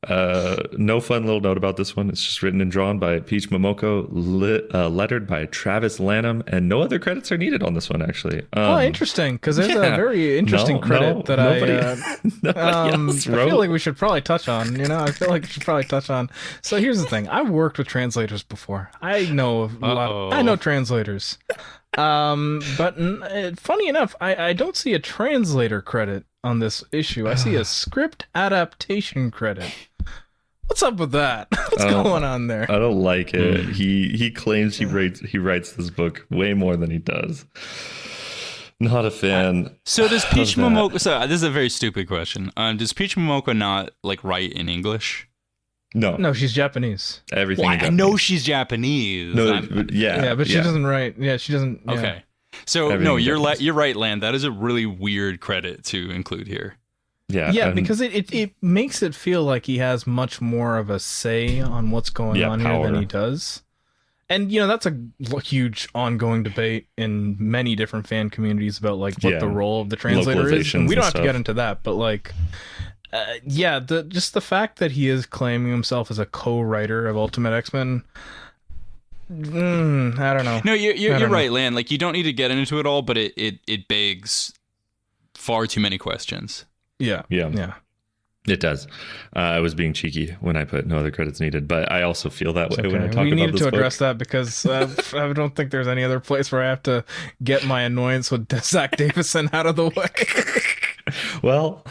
Speaker 1: No fun little note about this one. It's just written and drawn by Peach Momoko, lettered by Travis Lanham, and no other credits are needed on this one, actually.
Speaker 2: Oh, interesting, because there's a very interesting credit that
Speaker 1: nobody else wrote.
Speaker 2: I feel like we should probably touch on. So here's the thing. I've worked with translators before. I know a lot. I know translators. But funny enough, I don't see a translator credit on this issue. I see a script adaptation credit. What's up with that? What's going on there?
Speaker 1: I don't like it. He claims he writes this book way more than he does. Not a fan.
Speaker 4: So does Peach Momoko? So this is a very stupid question. Does Peach Momoko not, like, write in English?
Speaker 1: No,
Speaker 2: she's Japanese.
Speaker 1: Everything.
Speaker 4: Well,
Speaker 1: in
Speaker 4: I
Speaker 1: Japanese.
Speaker 4: know she's Japanese.
Speaker 1: No, yeah,
Speaker 2: but she doesn't write. Yeah, she doesn't. Yeah.
Speaker 4: Okay. So
Speaker 1: Everything
Speaker 4: no,
Speaker 1: in
Speaker 4: you're
Speaker 1: Japanese.
Speaker 4: you're right, Land. That is a really weird credit to include here.
Speaker 1: Yeah,
Speaker 2: because it makes it feel like he has much more of a say on what's going on here than
Speaker 1: power.
Speaker 2: he does. And, that's a huge ongoing debate in many different fan communities about, like, what the role of the translator is. And we don't have to get into that, but, like, just the fact that he is claiming himself as a co-writer of Ultimate X-Men, I don't know.
Speaker 4: No, you're right, Land. Like, you don't need to get into it all, but it begs far too many questions.
Speaker 2: Yeah.
Speaker 1: It does. I was being cheeky when I put no other credits needed, but I also feel that way when I talk about this book.
Speaker 2: We needed to address that because I don't think there's any other place where I have to get my annoyance with Zach Davison out of the way.
Speaker 1: Well,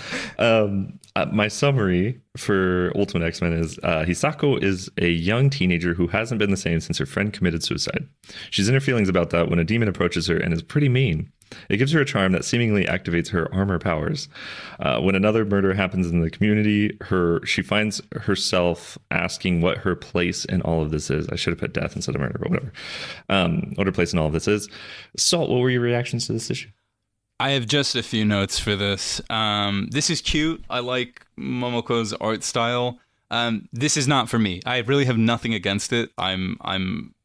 Speaker 1: my summary for Ultimate X-Men is Hisako is a young teenager who hasn't been the same since her friend committed suicide. She's in her feelings about that when a demon approaches her and is pretty mean. It gives her a charm that seemingly activates her armor powers. When another murder happens in the community, she finds herself asking what her place in all of this is. I should have put death instead of murder, but whatever. What her place in all of this is. Salt, what were your reactions to this issue?
Speaker 4: I have just a few notes for this. This is cute. I like Momoko's art style. This is not for me. I really have nothing against it. I'm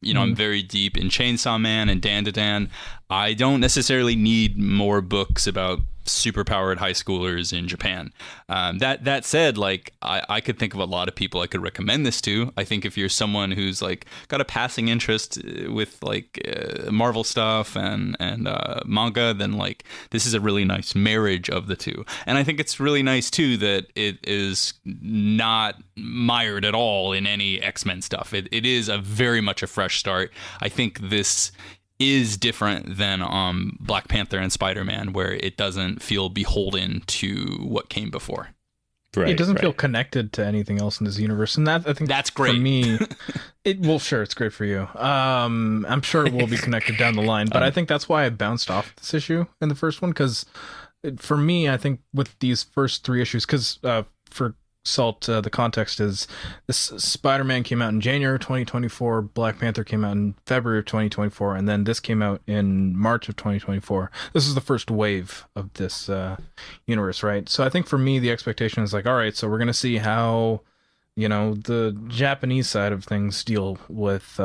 Speaker 4: very deep in Chainsaw Man and Dan to Dan. I don't necessarily need more books about superpowered high schoolers in Japan. That said, like, I could think of a lot of people I could recommend this to. I think if you're someone who's, like, got a passing interest with, like, Marvel stuff and manga, then, like, this is a really nice marriage of the two. And I think it's really nice too that it is not mired at all in any X-Men stuff. It is very much a fresh start. I think this is different than Black Panther and Spider-Man, where it doesn't feel beholden to what came before.
Speaker 1: Right,
Speaker 2: it doesn't feel connected to anything else in this universe, and that, I think,
Speaker 4: that's great
Speaker 2: for me. Sure, it's great for you. I'm sure it will be connected down the line, but I think that's why I bounced off this issue in the first one, because for me, I think with these first three issues, because for Salt, the context is this: Spider-Man came out in January 2024, Black Panther came out in February of 2024, and then this came out in March of 2024. This is the first wave of this universe, right? So I think for me, the expectation is like, all right, so we're gonna see how You know, the Japanese side of things deal with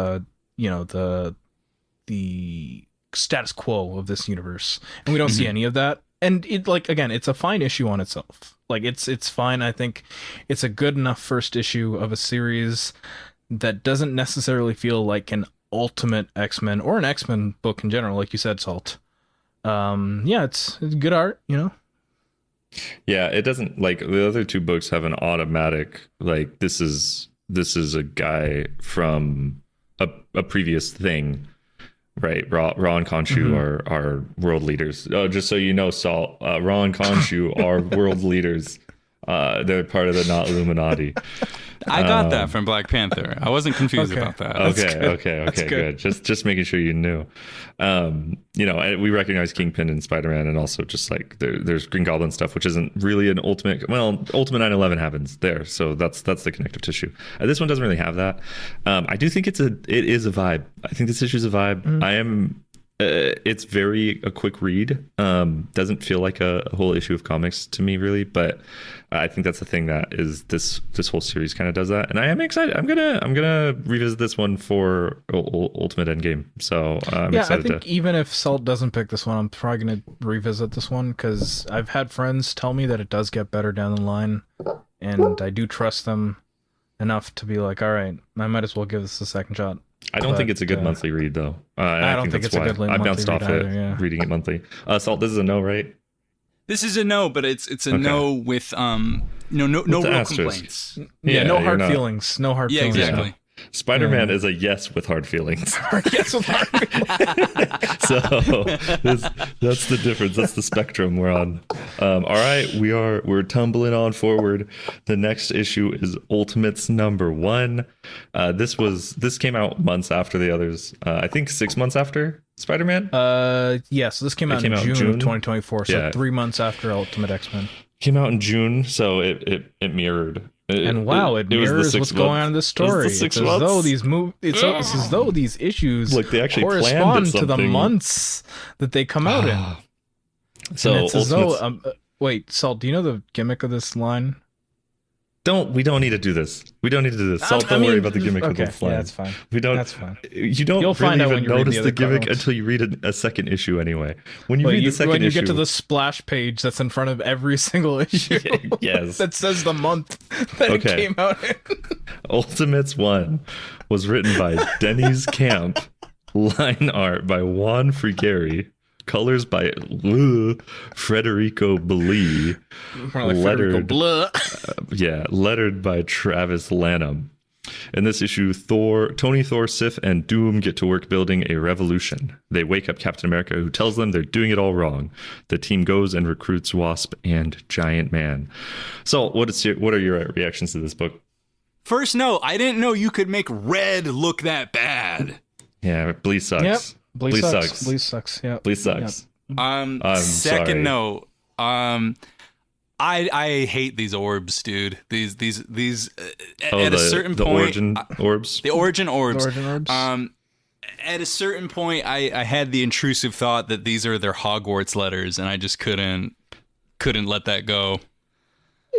Speaker 2: you know, the status quo of this universe, and we don't see any of that. And it, like, again, it's a fine issue on itself. Like, it's fine. I think it's a good enough first issue of a series that doesn't necessarily feel like an Ultimate X-Men or an X-Men book in general, like you said, Salt. Yeah, it's good art, you know.
Speaker 1: Yeah, it doesn't, like, the other two books have an automatic, like, this is a guy from a previous thing, right? Ra and Khonshu are world leaders. Oh, just so you know, Salt, Ra and Khonshu are world leaders. They're part of the not Illuminati.
Speaker 4: I got that from Black Panther. I wasn't confused about that.
Speaker 1: Okay, good. Just making sure you knew. You know, we recognize Kingpin and Spider-Man, and also just like there's Green Goblin stuff, which isn't really an Ultimate. Well, Ultimate 9/11 happens there, so that's the connective tissue. This one doesn't really have that. I do think it is a vibe. I think this issue is a vibe. I am. It's a quick read. Doesn't feel like a whole issue of comics to me, really, but I think that's the thing that is this whole series kind of does that, and I am excited. I'm gonna revisit this one for Ultimate Endgame. So I'm excited.
Speaker 2: I think even if Salt doesn't pick this one, I'm probably gonna revisit this one because I've had friends tell me that it does get better down the line, and I do trust them enough to be like, all right, I might as well give this a second shot.
Speaker 1: I don't think it's a good monthly read, though.
Speaker 2: I don't think it's a good monthly read.
Speaker 1: I bounced off it, reading it monthly. Salt, this is a no, right?
Speaker 4: This is a no, but it's a no with no real complaints.
Speaker 2: Yeah, no hard feelings. No hard feelings.
Speaker 4: Yeah, exactly.
Speaker 1: Spider-Man is a yes with hard feelings.
Speaker 2: Yes with hard feelings.
Speaker 1: So that's the difference. That's the spectrum we're on. All right, we're tumbling on forward. The next issue is Ultimates #1. This came out months after the others. I think 6 months after Spider-Man.
Speaker 2: Yeah. So this came out in June of 2024. So 3 months after Ultimate X-Men.
Speaker 1: Came out in June, so it mirrored.
Speaker 2: It mirrors what's going on in this story. It's as though it's as though these issues
Speaker 1: they actually
Speaker 2: correspond to the months that they come out in.
Speaker 1: So
Speaker 2: and it's as though wait, Salt, do you know the gimmick of this line?
Speaker 1: We don't need to do this. Salt, don't worry about the gimmick of this line.
Speaker 2: Yeah, that's fine.
Speaker 1: That's fine. You don't really even notice the gimmick until you read a second issue anyway. When you read the second issue,
Speaker 2: when you get to the splash page that's in front of every single issue,
Speaker 1: yes,
Speaker 2: that says the month that it came out in.
Speaker 1: Ultimates 1 was written by Denny's Camp, line art by Juan Frigeri, colors by Federico Bellì, lettered by Travis Lanham. In this issue, Tony, Thor, Sif, and Doom get to work building a revolution. They wake up Captain America, who tells them they're doing it all wrong. The team goes and recruits Wasp and Giant Man. So, what are your reactions to this book?
Speaker 4: First, no, I didn't know you could make red look that bad.
Speaker 1: Yeah, Blee sucks.
Speaker 2: Yep. Bleach sucks. Yeah.
Speaker 1: Bleach sucks.
Speaker 4: Second
Speaker 1: sorry.
Speaker 4: note. I hate these orbs, dude. These at a certain point,
Speaker 1: origin orbs.
Speaker 4: The origin orbs.
Speaker 2: The origin orbs.
Speaker 4: At a certain point, I had the intrusive thought that these are their Hogwarts letters, and I just couldn't let that go.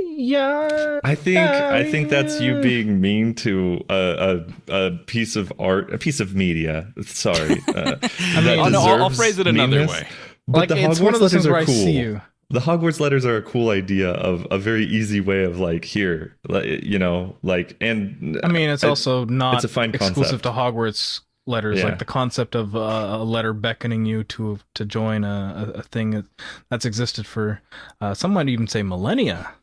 Speaker 2: Yeah,
Speaker 1: I think that's you being mean to a piece of art, a piece of media. Sorry,
Speaker 4: I'll phrase it another way.
Speaker 1: But the
Speaker 2: it's
Speaker 1: Hogwarts
Speaker 2: one of those
Speaker 1: letters
Speaker 2: things where
Speaker 1: are cool.
Speaker 2: I see you.
Speaker 1: The Hogwarts letters are a cool idea of a very easy way of here, and
Speaker 2: I mean, it's also not
Speaker 1: it's a fine
Speaker 2: exclusive
Speaker 1: concept.
Speaker 2: to Hogwarts letters.
Speaker 1: Yeah.
Speaker 2: Like the concept of a letter beckoning you to join a thing that's existed for some might even say millennia.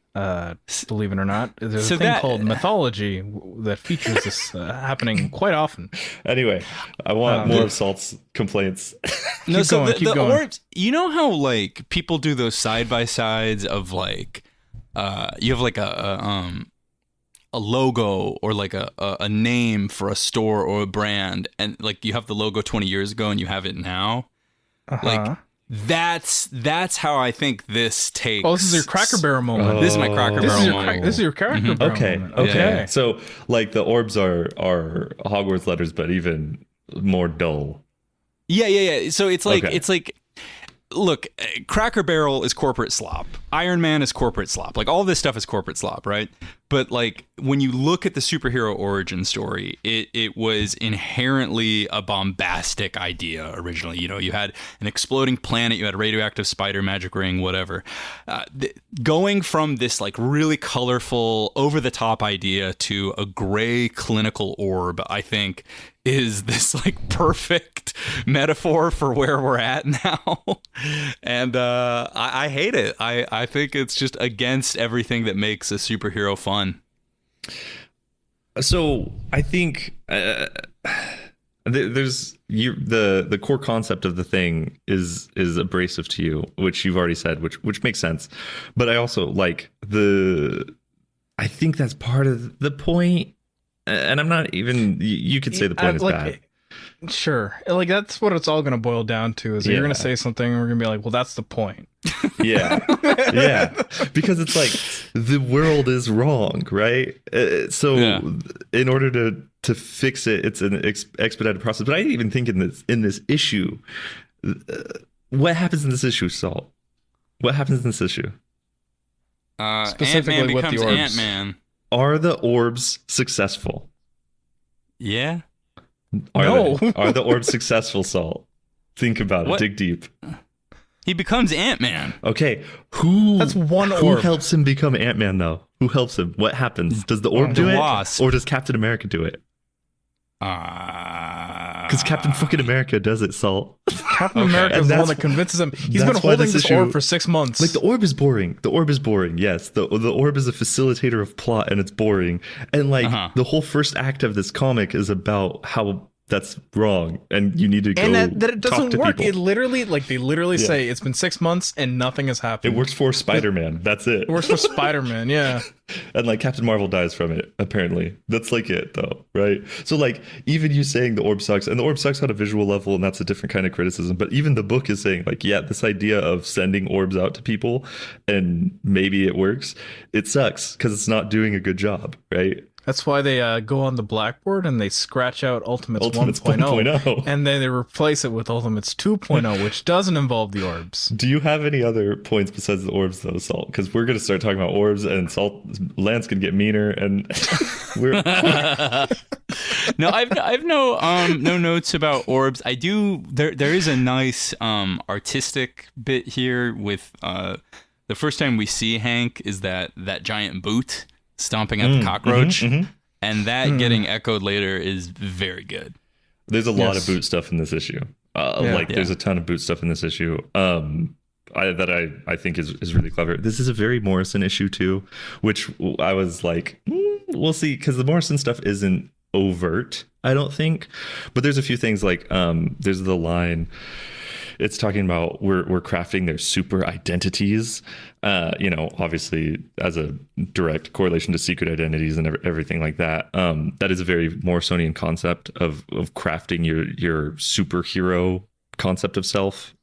Speaker 2: Believe it or not, there's a thing called mythology that features this happening quite often.
Speaker 1: Anyway, I want more of Salt's complaints.
Speaker 4: No,
Speaker 2: keep
Speaker 4: so
Speaker 2: going.
Speaker 4: the orbs. You know how people do those side by sides of you have a logo or a name for a store or a brand, and you have the logo 20 years ago and you have it now. That's how I think this takes.
Speaker 2: Oh, this is your Cracker Barrel moment.
Speaker 4: This is my Cracker Barrel moment.
Speaker 2: This is your Cracker Barrel moment.
Speaker 1: Okay.
Speaker 2: Yeah.
Speaker 1: So the orbs are Hogwarts letters, but even more dull.
Speaker 4: Yeah. So it's like look, Cracker Barrel is corporate slop. Iron Man is corporate slop. Like, all this stuff is corporate slop, right? But, like, when you look at the superhero origin story, it was inherently a bombastic idea originally. You know, you had an exploding planet, you had a radioactive spider, magic ring, whatever. Going from this, like, really colorful, over-the-top idea to a gray clinical orb, I think, is this, like, perfect metaphor for where we're at now. And I hate it. I think it's just against everything that makes a superhero fun.
Speaker 1: So I think there's the core concept of the thing is abrasive to you, which you've already said, which makes sense. But I also like I think that's part of the point. And I'm not even. You could say the point is bad.
Speaker 2: Sure, like that's what it's all going to boil down to. Is you're going to say something, and we're going to be like, "Well, that's the point."
Speaker 1: Yeah, yeah, because it's like the world is wrong, right? So in order to fix it, it's an expedited process. But I didn't even think in this issue, what happens in this issue, Salt? What happens in this issue?
Speaker 2: Specifically
Speaker 4: Ant-Man
Speaker 2: with
Speaker 4: becomes
Speaker 2: the orbs.
Speaker 4: Ant-Man.
Speaker 1: Are the orbs successful?
Speaker 4: Yeah.
Speaker 2: No.
Speaker 1: Are the orbs successful, Salt? Think about it. Dig deep.
Speaker 4: He becomes Ant-Man.
Speaker 1: Okay. That's
Speaker 2: one
Speaker 1: Who
Speaker 2: orb.
Speaker 1: helps him become Ant-Man, though? Who helps him? What happens? Does the orb do it?
Speaker 4: Wasp.
Speaker 1: Or does Captain America do it? Because Captain fucking America does it, Salt.
Speaker 2: Captain America is the one that convinces him. He's been holding this orb for 6 months.
Speaker 1: Like, the orb is boring. The orb is boring. Yes, the orb is a facilitator of plot, and it's boring. And like the whole first act of this comic is about how that's wrong, and you need to go
Speaker 2: and that it
Speaker 1: talk
Speaker 2: doesn't
Speaker 1: to
Speaker 2: work.
Speaker 1: people.
Speaker 2: It literally, like they literally say, it's been 6 months and nothing has happened.
Speaker 1: It works for Spider-Man. That's it.
Speaker 2: It works for Spider-Man. Yeah.
Speaker 1: And like Captain Marvel dies from it, apparently. That's like it, though, right? So like even you saying the orb sucks, and the orb sucks on a visual level, and that's a different kind of criticism. But even the book is saying like, yeah, this idea of sending orbs out to people and maybe it works, it sucks because it's not doing a good job, right?
Speaker 2: That's why they go on the blackboard and they scratch out Ultimates 1.0,
Speaker 1: 1.0.
Speaker 2: and then they replace it with Ultimates 2.0, which doesn't involve the orbs.
Speaker 1: Do you have any other points besides the orbs, though, Salt? Because we're going to start talking about orbs, and Lance can get meaner, and we're...
Speaker 4: No, I've no notes about orbs. I do. There is a nice artistic bit here with the first time we see Hank is that giant boot stomping at the cockroach, and that getting echoed later is very good.
Speaker 1: There's a lot of boot stuff in this issue. There's a ton of boot stuff in this issue. I think is really clever. This is a very Morrison issue too, which I was like, we'll see, because the Morrison stuff isn't overt, I don't think, but there's a few things like there's the line. It's talking about we're crafting their super identities, obviously as a direct correlation to secret identities and everything like that. That is a very Morrisonian concept of crafting your superhero concept of self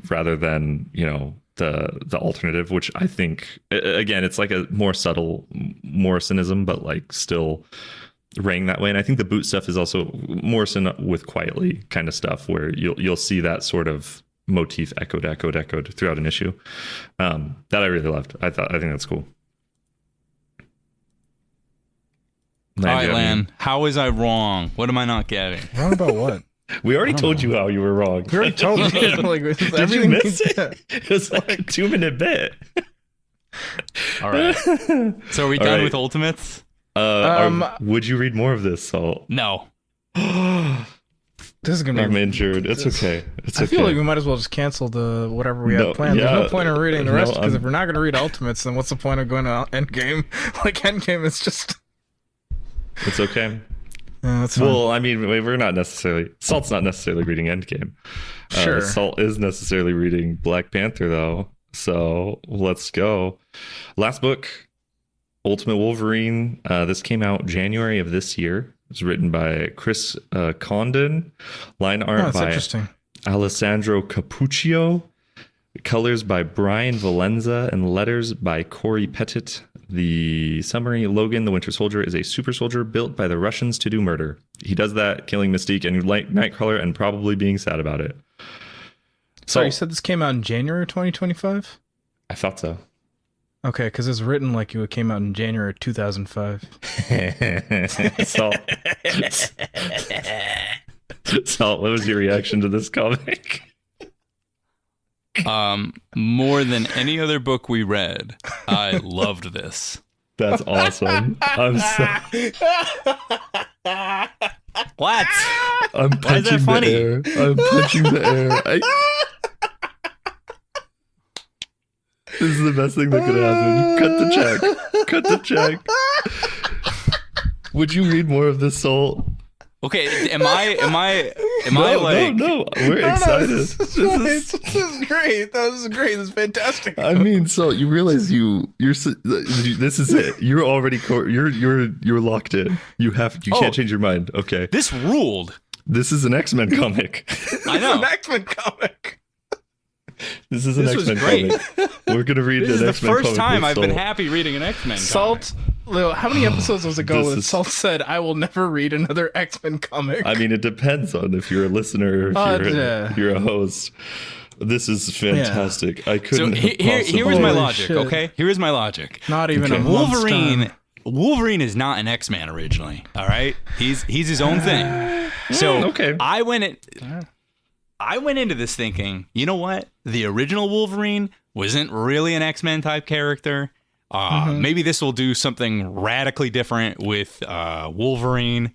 Speaker 1: rather than, the alternative, which I think, again, it's like a more subtle Morrisonism, but like still rang that way. And I think the boot stuff is also Morrison with quietly kind of stuff where you'll see that sort of motif echoed throughout an issue that I really loved. I think that's cool.
Speaker 4: All right, Lan, how was I wrong? What am I not getting?
Speaker 2: Wrong about what?
Speaker 1: We already told you how you were wrong.
Speaker 2: We already told you.
Speaker 1: Did you miss it? It was like a 2-minute bit.
Speaker 4: All right. So are we done with Ultimates?
Speaker 1: Would you read more of this, Salt?
Speaker 4: No.
Speaker 2: This is gonna be.
Speaker 1: I'm injured. It's okay.
Speaker 2: I feel like we might as well just cancel the whatever we have planned. There's no point in reading the rest, because if we're not going to read Ultimates, then what's the point of going to Endgame? Like Endgame is just.
Speaker 1: It's okay.
Speaker 2: That's fine.
Speaker 1: Well, I mean, we're not necessarily. Salt's not necessarily reading Endgame.
Speaker 2: Sure.
Speaker 1: Salt is necessarily reading Black Panther, though. So let's go. Last book, Ultimate Wolverine. This came out January of this year. It was written by Chris Condon. Line art by Alessandro Capuccio. Colors by Brian Valenza. And letters by Corey Pettit. The summary: Logan, the Winter Soldier, is a super soldier built by the Russians to do murder. He does that, killing Mystique and Nightcrawler, and probably being sad about it.
Speaker 2: Sorry, you said this came out in January 2025?
Speaker 1: I thought so.
Speaker 2: Okay, because it's written like it came out in January 2005.
Speaker 1: Salt. Salt, what was your reaction to this comic?
Speaker 4: More than any other book we read, I loved this.
Speaker 1: That's awesome. I'm so...
Speaker 4: What?
Speaker 1: I'm
Speaker 4: Why is that
Speaker 1: punching the
Speaker 4: funny?
Speaker 1: air. I'm punching the air. This is the best thing that could happen. Cut the check. Cut the check. Would you read more of this, Salt?
Speaker 4: Okay, am I like?
Speaker 1: No, we're excited.
Speaker 2: This is great. This is great. This is fantastic.
Speaker 1: I mean, Salt, you realize this is it. You're already you're locked in. You can't change your mind. Okay.
Speaker 4: This ruled.
Speaker 1: This is an X-Men comic.
Speaker 4: I know.
Speaker 2: An X-Men comic.
Speaker 1: This is an
Speaker 4: This was
Speaker 1: X-Men
Speaker 4: great.
Speaker 1: comic. We're gonna read
Speaker 4: This is
Speaker 1: an
Speaker 4: the
Speaker 1: X-Men comic.
Speaker 4: first time
Speaker 1: with
Speaker 4: I've been
Speaker 1: Salt.
Speaker 4: happy reading an X-Men comic.
Speaker 2: Salt, Lil, how many episodes was ago
Speaker 1: This
Speaker 2: that
Speaker 1: is-
Speaker 2: Salt said, I will never read another X-Men comic?
Speaker 1: I mean, it depends on if you're a listener or if
Speaker 2: yeah.
Speaker 1: you're a host. This is fantastic. I
Speaker 4: So
Speaker 1: couldn't have
Speaker 4: here was my
Speaker 2: Holy
Speaker 4: logic,
Speaker 2: shit.
Speaker 4: okay? Here is my logic.
Speaker 2: Not even
Speaker 1: Okay.
Speaker 2: a month's time.
Speaker 4: Wolverine is not an X-Man originally, all right? He's his own thing. So
Speaker 1: okay.
Speaker 4: I went into this thinking, you know what? The original Wolverine wasn't really an X-Men type character. Maybe this will do something radically different with Wolverine.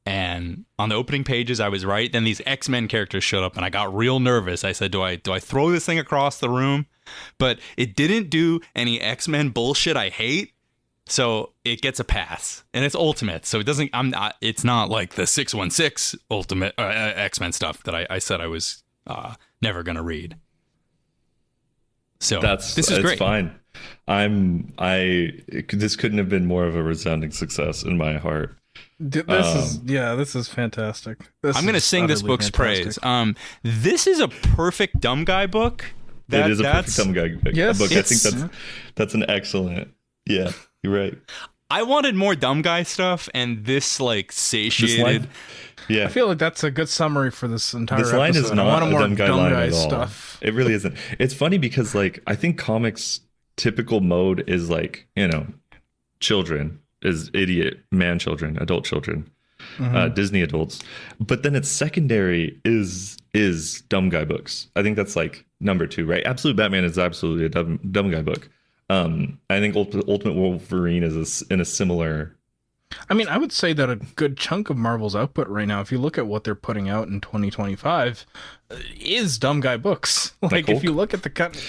Speaker 4: And on the opening pages, I was right. Then these X-Men characters showed up, and I got real nervous. I said, "Do I throw this thing across the room?" But it didn't do any X-Men bullshit I hate, so it gets a pass. And it's Ultimate, so it doesn't. It's not like the 616 Ultimate X-Men stuff that I said I was never gonna read. So this is great.
Speaker 1: Fine. This couldn't have been more of a resounding success in my heart.
Speaker 2: This is fantastic.
Speaker 4: I'm going to sing this book's praise. This is a perfect dumb guy book.
Speaker 1: It is a perfect dumb guy book.
Speaker 2: Yes,
Speaker 1: I think that's an excellent. Yeah, you're right.
Speaker 4: I wanted more dumb guy stuff, and this like satiated.
Speaker 1: Yeah,
Speaker 2: I feel like that's a good summary for this entire
Speaker 1: this line
Speaker 2: episode.
Speaker 1: is
Speaker 2: I
Speaker 1: not
Speaker 2: want
Speaker 1: a
Speaker 2: more
Speaker 1: dumb guy line at all.
Speaker 2: stuff.
Speaker 1: It really isn't. It's funny because like I think comics typical mode is like, children is idiot man children, adult children, Disney adults, but then its secondary is dumb guy books. I think that's like number 2, right? Absolute Batman is absolutely a dumb guy book. I think Ultimate Wolverine is in a similar.
Speaker 2: I mean, I would say that a good chunk of Marvel's output right now, if you look at what they're putting out in 2025, is dumb guy books. Like if you look at the cut,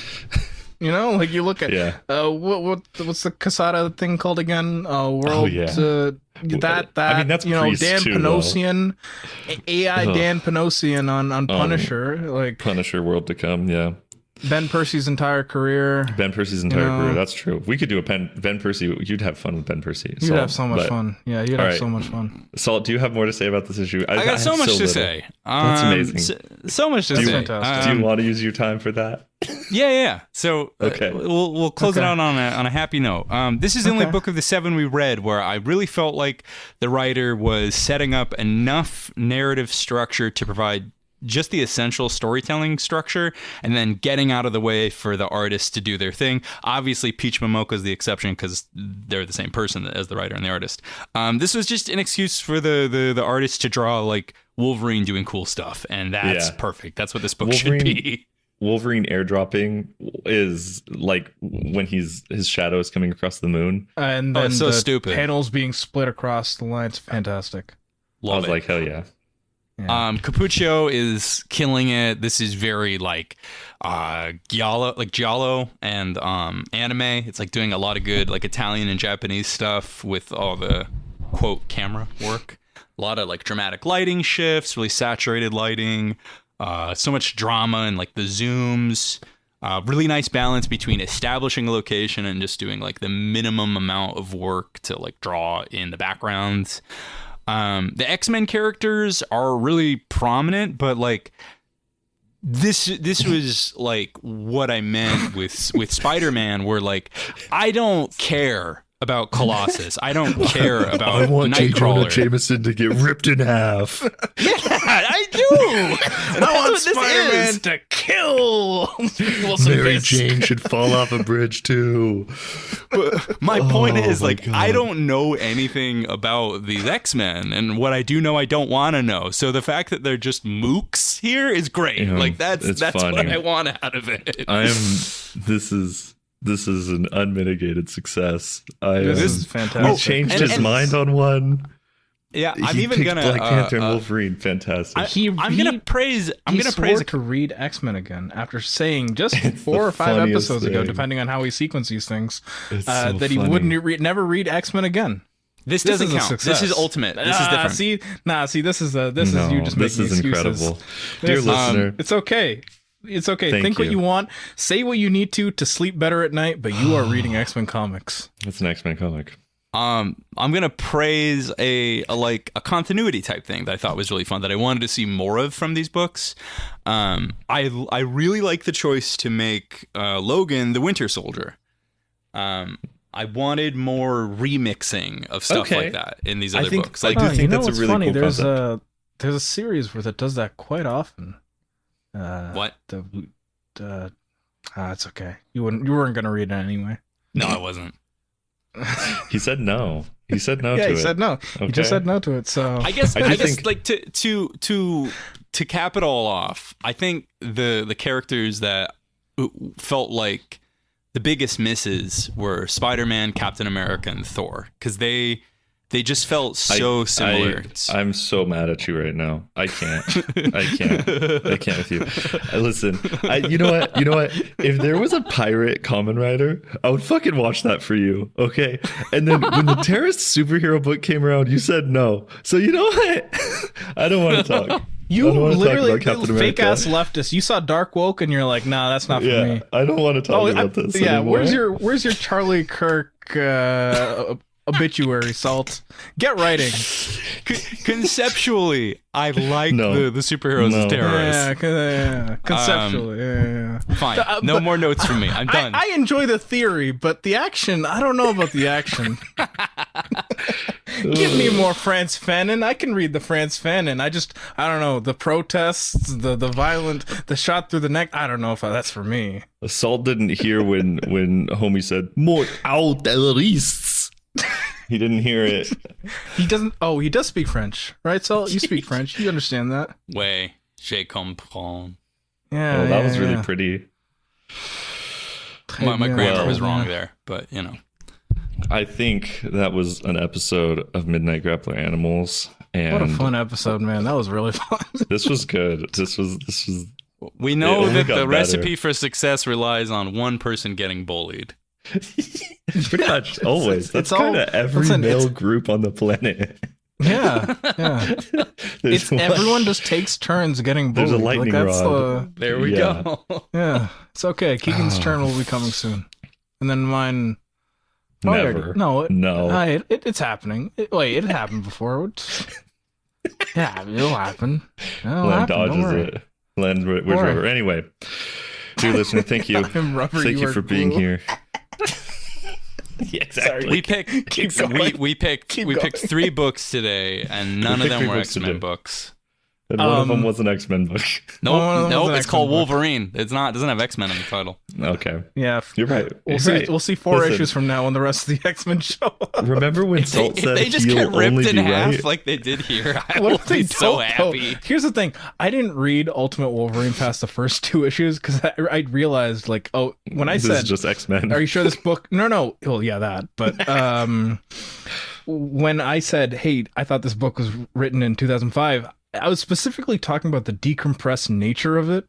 Speaker 2: like you look at what's the Casada thing called again? World.
Speaker 1: Oh, yeah. I mean, that's Priest
Speaker 2: Dan
Speaker 1: too,
Speaker 2: Panosian, AI Dan Panosian on Punisher, like
Speaker 1: Punisher World to Come. Yeah.
Speaker 2: Ben Percy's entire career.
Speaker 1: Ben Percy's entire career. That's true. We could do a Ben Percy. You'd have fun with Ben Percy.
Speaker 2: You'd have so much fun. Yeah, you'd have so much fun.
Speaker 1: Salt, do you have more to say about this issue?
Speaker 4: I got so much to say.
Speaker 1: That's amazing.
Speaker 4: So much to say.
Speaker 2: Fantastic.
Speaker 1: Do you want to use your time for that?
Speaker 4: Yeah. So
Speaker 1: okay.
Speaker 4: We'll close it out on a happy note. This is the only book of the 7 we read where I really felt like the writer was setting up enough narrative structure to provide just the essential storytelling structure and then getting out of the way for the artists to do their thing. Obviously, Peach Momoko is the exception because they're the same person as the writer and the artist. This was just an excuse for the artist to draw like Wolverine doing cool stuff, and that's perfect. That's what this book should be.
Speaker 1: Wolverine airdropping is like when his shadow is coming across the moon.
Speaker 2: And then
Speaker 4: so
Speaker 2: the
Speaker 4: stupid.
Speaker 2: panels being split across the lines. Fantastic.
Speaker 1: I was like, hell yeah.
Speaker 4: Capuccio is killing it. This is very like giallo and anime. It's like doing a lot of good like Italian and Japanese stuff with all the quote camera work. A lot of like dramatic lighting shifts, really saturated lighting, so much drama and like the zooms. Really nice balance between establishing a location and just doing like the minimum amount of work to like draw in the backgrounds. The X-Men characters are really prominent, but like this was like what I meant with Spider-Man, where like I don't care about Colossus. I don't care about
Speaker 1: I want J. Jonah
Speaker 4: Nightcrawler.
Speaker 1: Jameson to get ripped in half.
Speaker 4: Yeah, I do.
Speaker 2: I want
Speaker 4: That's what
Speaker 2: Spider-Man
Speaker 4: this is.
Speaker 2: to kill Wilson
Speaker 1: Mary
Speaker 2: Fisk.
Speaker 1: Jane should fall off a bridge too.
Speaker 4: But my point is,
Speaker 1: my
Speaker 4: like,
Speaker 1: God.
Speaker 4: I don't know anything about these X-Men, and what I do know, I don't want to know. So the fact that they're just mooks here is great.
Speaker 1: Yeah,
Speaker 4: like that's
Speaker 1: it's
Speaker 4: what
Speaker 1: funny.
Speaker 4: I want out of it.
Speaker 1: This is an unmitigated success.
Speaker 2: This
Speaker 4: This-
Speaker 2: is
Speaker 1: He
Speaker 2: fantastic.
Speaker 1: changed
Speaker 4: and-
Speaker 1: his mind on one.
Speaker 4: Yeah, I'm
Speaker 1: He
Speaker 4: even
Speaker 1: picked
Speaker 4: gonna
Speaker 1: Black Panther and Wolverine. Fantastic.
Speaker 4: I'm gonna praise. I'm
Speaker 2: He
Speaker 4: gonna
Speaker 2: swore
Speaker 4: praise.
Speaker 2: to read X-Men again after saying just
Speaker 1: It's
Speaker 2: 4
Speaker 1: the
Speaker 2: or 5
Speaker 1: funniest
Speaker 2: episodes ago,
Speaker 1: thing.
Speaker 2: depending on how he sequenced these things,
Speaker 1: It's so
Speaker 2: that he
Speaker 1: funny.
Speaker 2: wouldn't never read X-Men again.
Speaker 4: This
Speaker 2: This
Speaker 4: doesn't
Speaker 2: is a
Speaker 4: count.
Speaker 2: success.
Speaker 4: This is ultimate. This is different.
Speaker 2: See, this is you just
Speaker 1: this
Speaker 2: making
Speaker 1: is
Speaker 2: excuses.
Speaker 1: incredible. Dear
Speaker 2: This-
Speaker 1: listener,
Speaker 2: It's okay. It's okay.
Speaker 1: Thank
Speaker 2: Think what
Speaker 1: you.
Speaker 2: you want. Say what you need to sleep better at night, but you are reading X-Men comics.
Speaker 1: it's an X-Men comic.
Speaker 4: I'm gonna praise a continuity type thing that I thought was really fun that I wanted to see more of from these books. I really like the choice to make Logan the Winter Soldier. I wanted more remixing of stuff
Speaker 1: Okay.
Speaker 4: like that in these
Speaker 1: I
Speaker 4: other
Speaker 1: think-
Speaker 4: books.
Speaker 1: I
Speaker 4: Like,
Speaker 1: do think that's a
Speaker 2: what's
Speaker 1: really
Speaker 2: funny?
Speaker 1: cool
Speaker 2: There's
Speaker 1: concept.
Speaker 2: there's a series where that does that quite often.
Speaker 4: what?
Speaker 2: It's okay. You weren't gonna read it anyway.
Speaker 4: No, I wasn't.
Speaker 1: He said no. He said no
Speaker 2: Yeah,
Speaker 1: to
Speaker 2: he
Speaker 1: it.
Speaker 2: said no. He just
Speaker 1: Okay.
Speaker 2: said no to it. So
Speaker 4: I guess
Speaker 1: I do think-
Speaker 4: like to cap it all off, I think the characters that felt like the biggest misses were Spider-Man, Captain America, and Thor, because they just felt so similar.
Speaker 1: I'm so mad at you right now. I can't. I can't with you. Listen, you know what? If there was a pirate Kamen Rider, I would fucking watch that for you. Okay. And then when the terrorist superhero book came around, you said no. So you know what? I don't want to talk.
Speaker 2: you
Speaker 1: I don't wanna talk
Speaker 2: literally
Speaker 1: about Captain
Speaker 2: fake
Speaker 1: America.
Speaker 2: ass leftist. You saw Dark Woke and you're like, nah, that's not for
Speaker 1: Yeah,
Speaker 2: me.
Speaker 1: I don't want to talk about this.
Speaker 2: yeah.
Speaker 1: anymore.
Speaker 2: Where's your Charlie Kirk obituary, Salt? Get writing.
Speaker 4: Conceptually, I like
Speaker 1: No.
Speaker 4: the superheroes
Speaker 1: No.
Speaker 4: as terrorists.
Speaker 2: Conceptually. Yeah.
Speaker 4: Fine.
Speaker 2: Uh,
Speaker 4: No
Speaker 2: but
Speaker 4: more notes from me. I'm done.
Speaker 2: I enjoy the theory, but the action, I don't know about the action. Give me more Franz Fanon. I can read the Franz Fanon. I don't know, the protests, the violent, the shot through the neck. I don't know if that's for me.
Speaker 1: Salt didn't hear when homie said "more out terrorists." He didn't hear it.
Speaker 2: He doesn't. Oh, he does speak French, right? So you speak French. You understand that?
Speaker 4: Ouais, je comprends.
Speaker 2: Yeah.
Speaker 1: Oh, that was really
Speaker 2: yeah.
Speaker 1: pretty.
Speaker 4: My grammar
Speaker 1: Well,
Speaker 4: was wrong there, but you know.
Speaker 1: I think that was an episode of Midnight Grappler Animals, and
Speaker 2: What a fun episode, man! That was really fun.
Speaker 1: this was good. This was
Speaker 4: We
Speaker 1: It
Speaker 4: know
Speaker 1: only
Speaker 4: that
Speaker 1: got
Speaker 4: the
Speaker 1: better.
Speaker 4: recipe for success relies on one person getting bullied.
Speaker 1: pretty much always. That's
Speaker 2: it's all-
Speaker 1: kind of every
Speaker 2: listen,
Speaker 1: male
Speaker 2: it's-
Speaker 1: group on the planet.
Speaker 2: Yeah.
Speaker 1: There's
Speaker 2: It's
Speaker 1: one-
Speaker 2: everyone just takes turns getting bullied.
Speaker 1: There's a lightning
Speaker 2: that's
Speaker 1: rod.
Speaker 4: There we
Speaker 1: Yeah.
Speaker 4: go.
Speaker 2: yeah. It's okay. Keegan's turn will be coming soon, and then mine. Oh, I already-
Speaker 1: Never.
Speaker 2: No.
Speaker 1: No.
Speaker 2: It's happening. It happened before. Yeah, it'll happen. It'll
Speaker 1: Len
Speaker 2: happen, don't
Speaker 1: dodges
Speaker 2: worry.
Speaker 1: it. Len, where's
Speaker 2: Don't worry.
Speaker 1: Rubber? Anyway, dear listener, thank you.
Speaker 2: I'm rubber,
Speaker 1: Thank you
Speaker 2: are
Speaker 1: for being
Speaker 2: glue.
Speaker 1: here. Yeah, exactly.
Speaker 4: We picked
Speaker 2: going.
Speaker 4: we picked
Speaker 2: Keep
Speaker 4: we
Speaker 2: going.
Speaker 4: picked 3 books today, and none of
Speaker 1: picked
Speaker 4: them
Speaker 1: 3
Speaker 4: were
Speaker 1: books today.
Speaker 4: X-Men books.
Speaker 1: And one of them
Speaker 2: Um,
Speaker 1: was an X-Men book.
Speaker 2: One of them
Speaker 4: Nope,
Speaker 2: was an
Speaker 4: it's called
Speaker 2: X-Men book.
Speaker 4: Wolverine. It's not. It doesn't have X-Men in the title.
Speaker 1: Okay,
Speaker 2: Yeah.
Speaker 1: you're right.
Speaker 2: We'll
Speaker 1: You're
Speaker 2: see.
Speaker 1: right.
Speaker 2: We'll see 4
Speaker 1: Listen,
Speaker 2: issues from now when the rest of the X-Men show up.
Speaker 1: Remember when
Speaker 4: If
Speaker 1: Salt said
Speaker 4: they just
Speaker 1: he'll
Speaker 4: get ripped
Speaker 1: only
Speaker 4: in
Speaker 1: be
Speaker 4: half
Speaker 1: right?
Speaker 4: like they did here, I
Speaker 2: What
Speaker 4: will
Speaker 2: if they
Speaker 4: be so
Speaker 2: don't, though?
Speaker 4: happy.
Speaker 2: Here's the thing: I didn't read Ultimate Wolverine past the first 2 issues because I realized, like, oh, when I
Speaker 1: This
Speaker 2: said,
Speaker 1: is just X-Men.
Speaker 2: "Are you sure this book?" No. Well, yeah, that. But when I said, "Hey, I thought this book was written in 2005," I was specifically talking about the decompressed nature of it.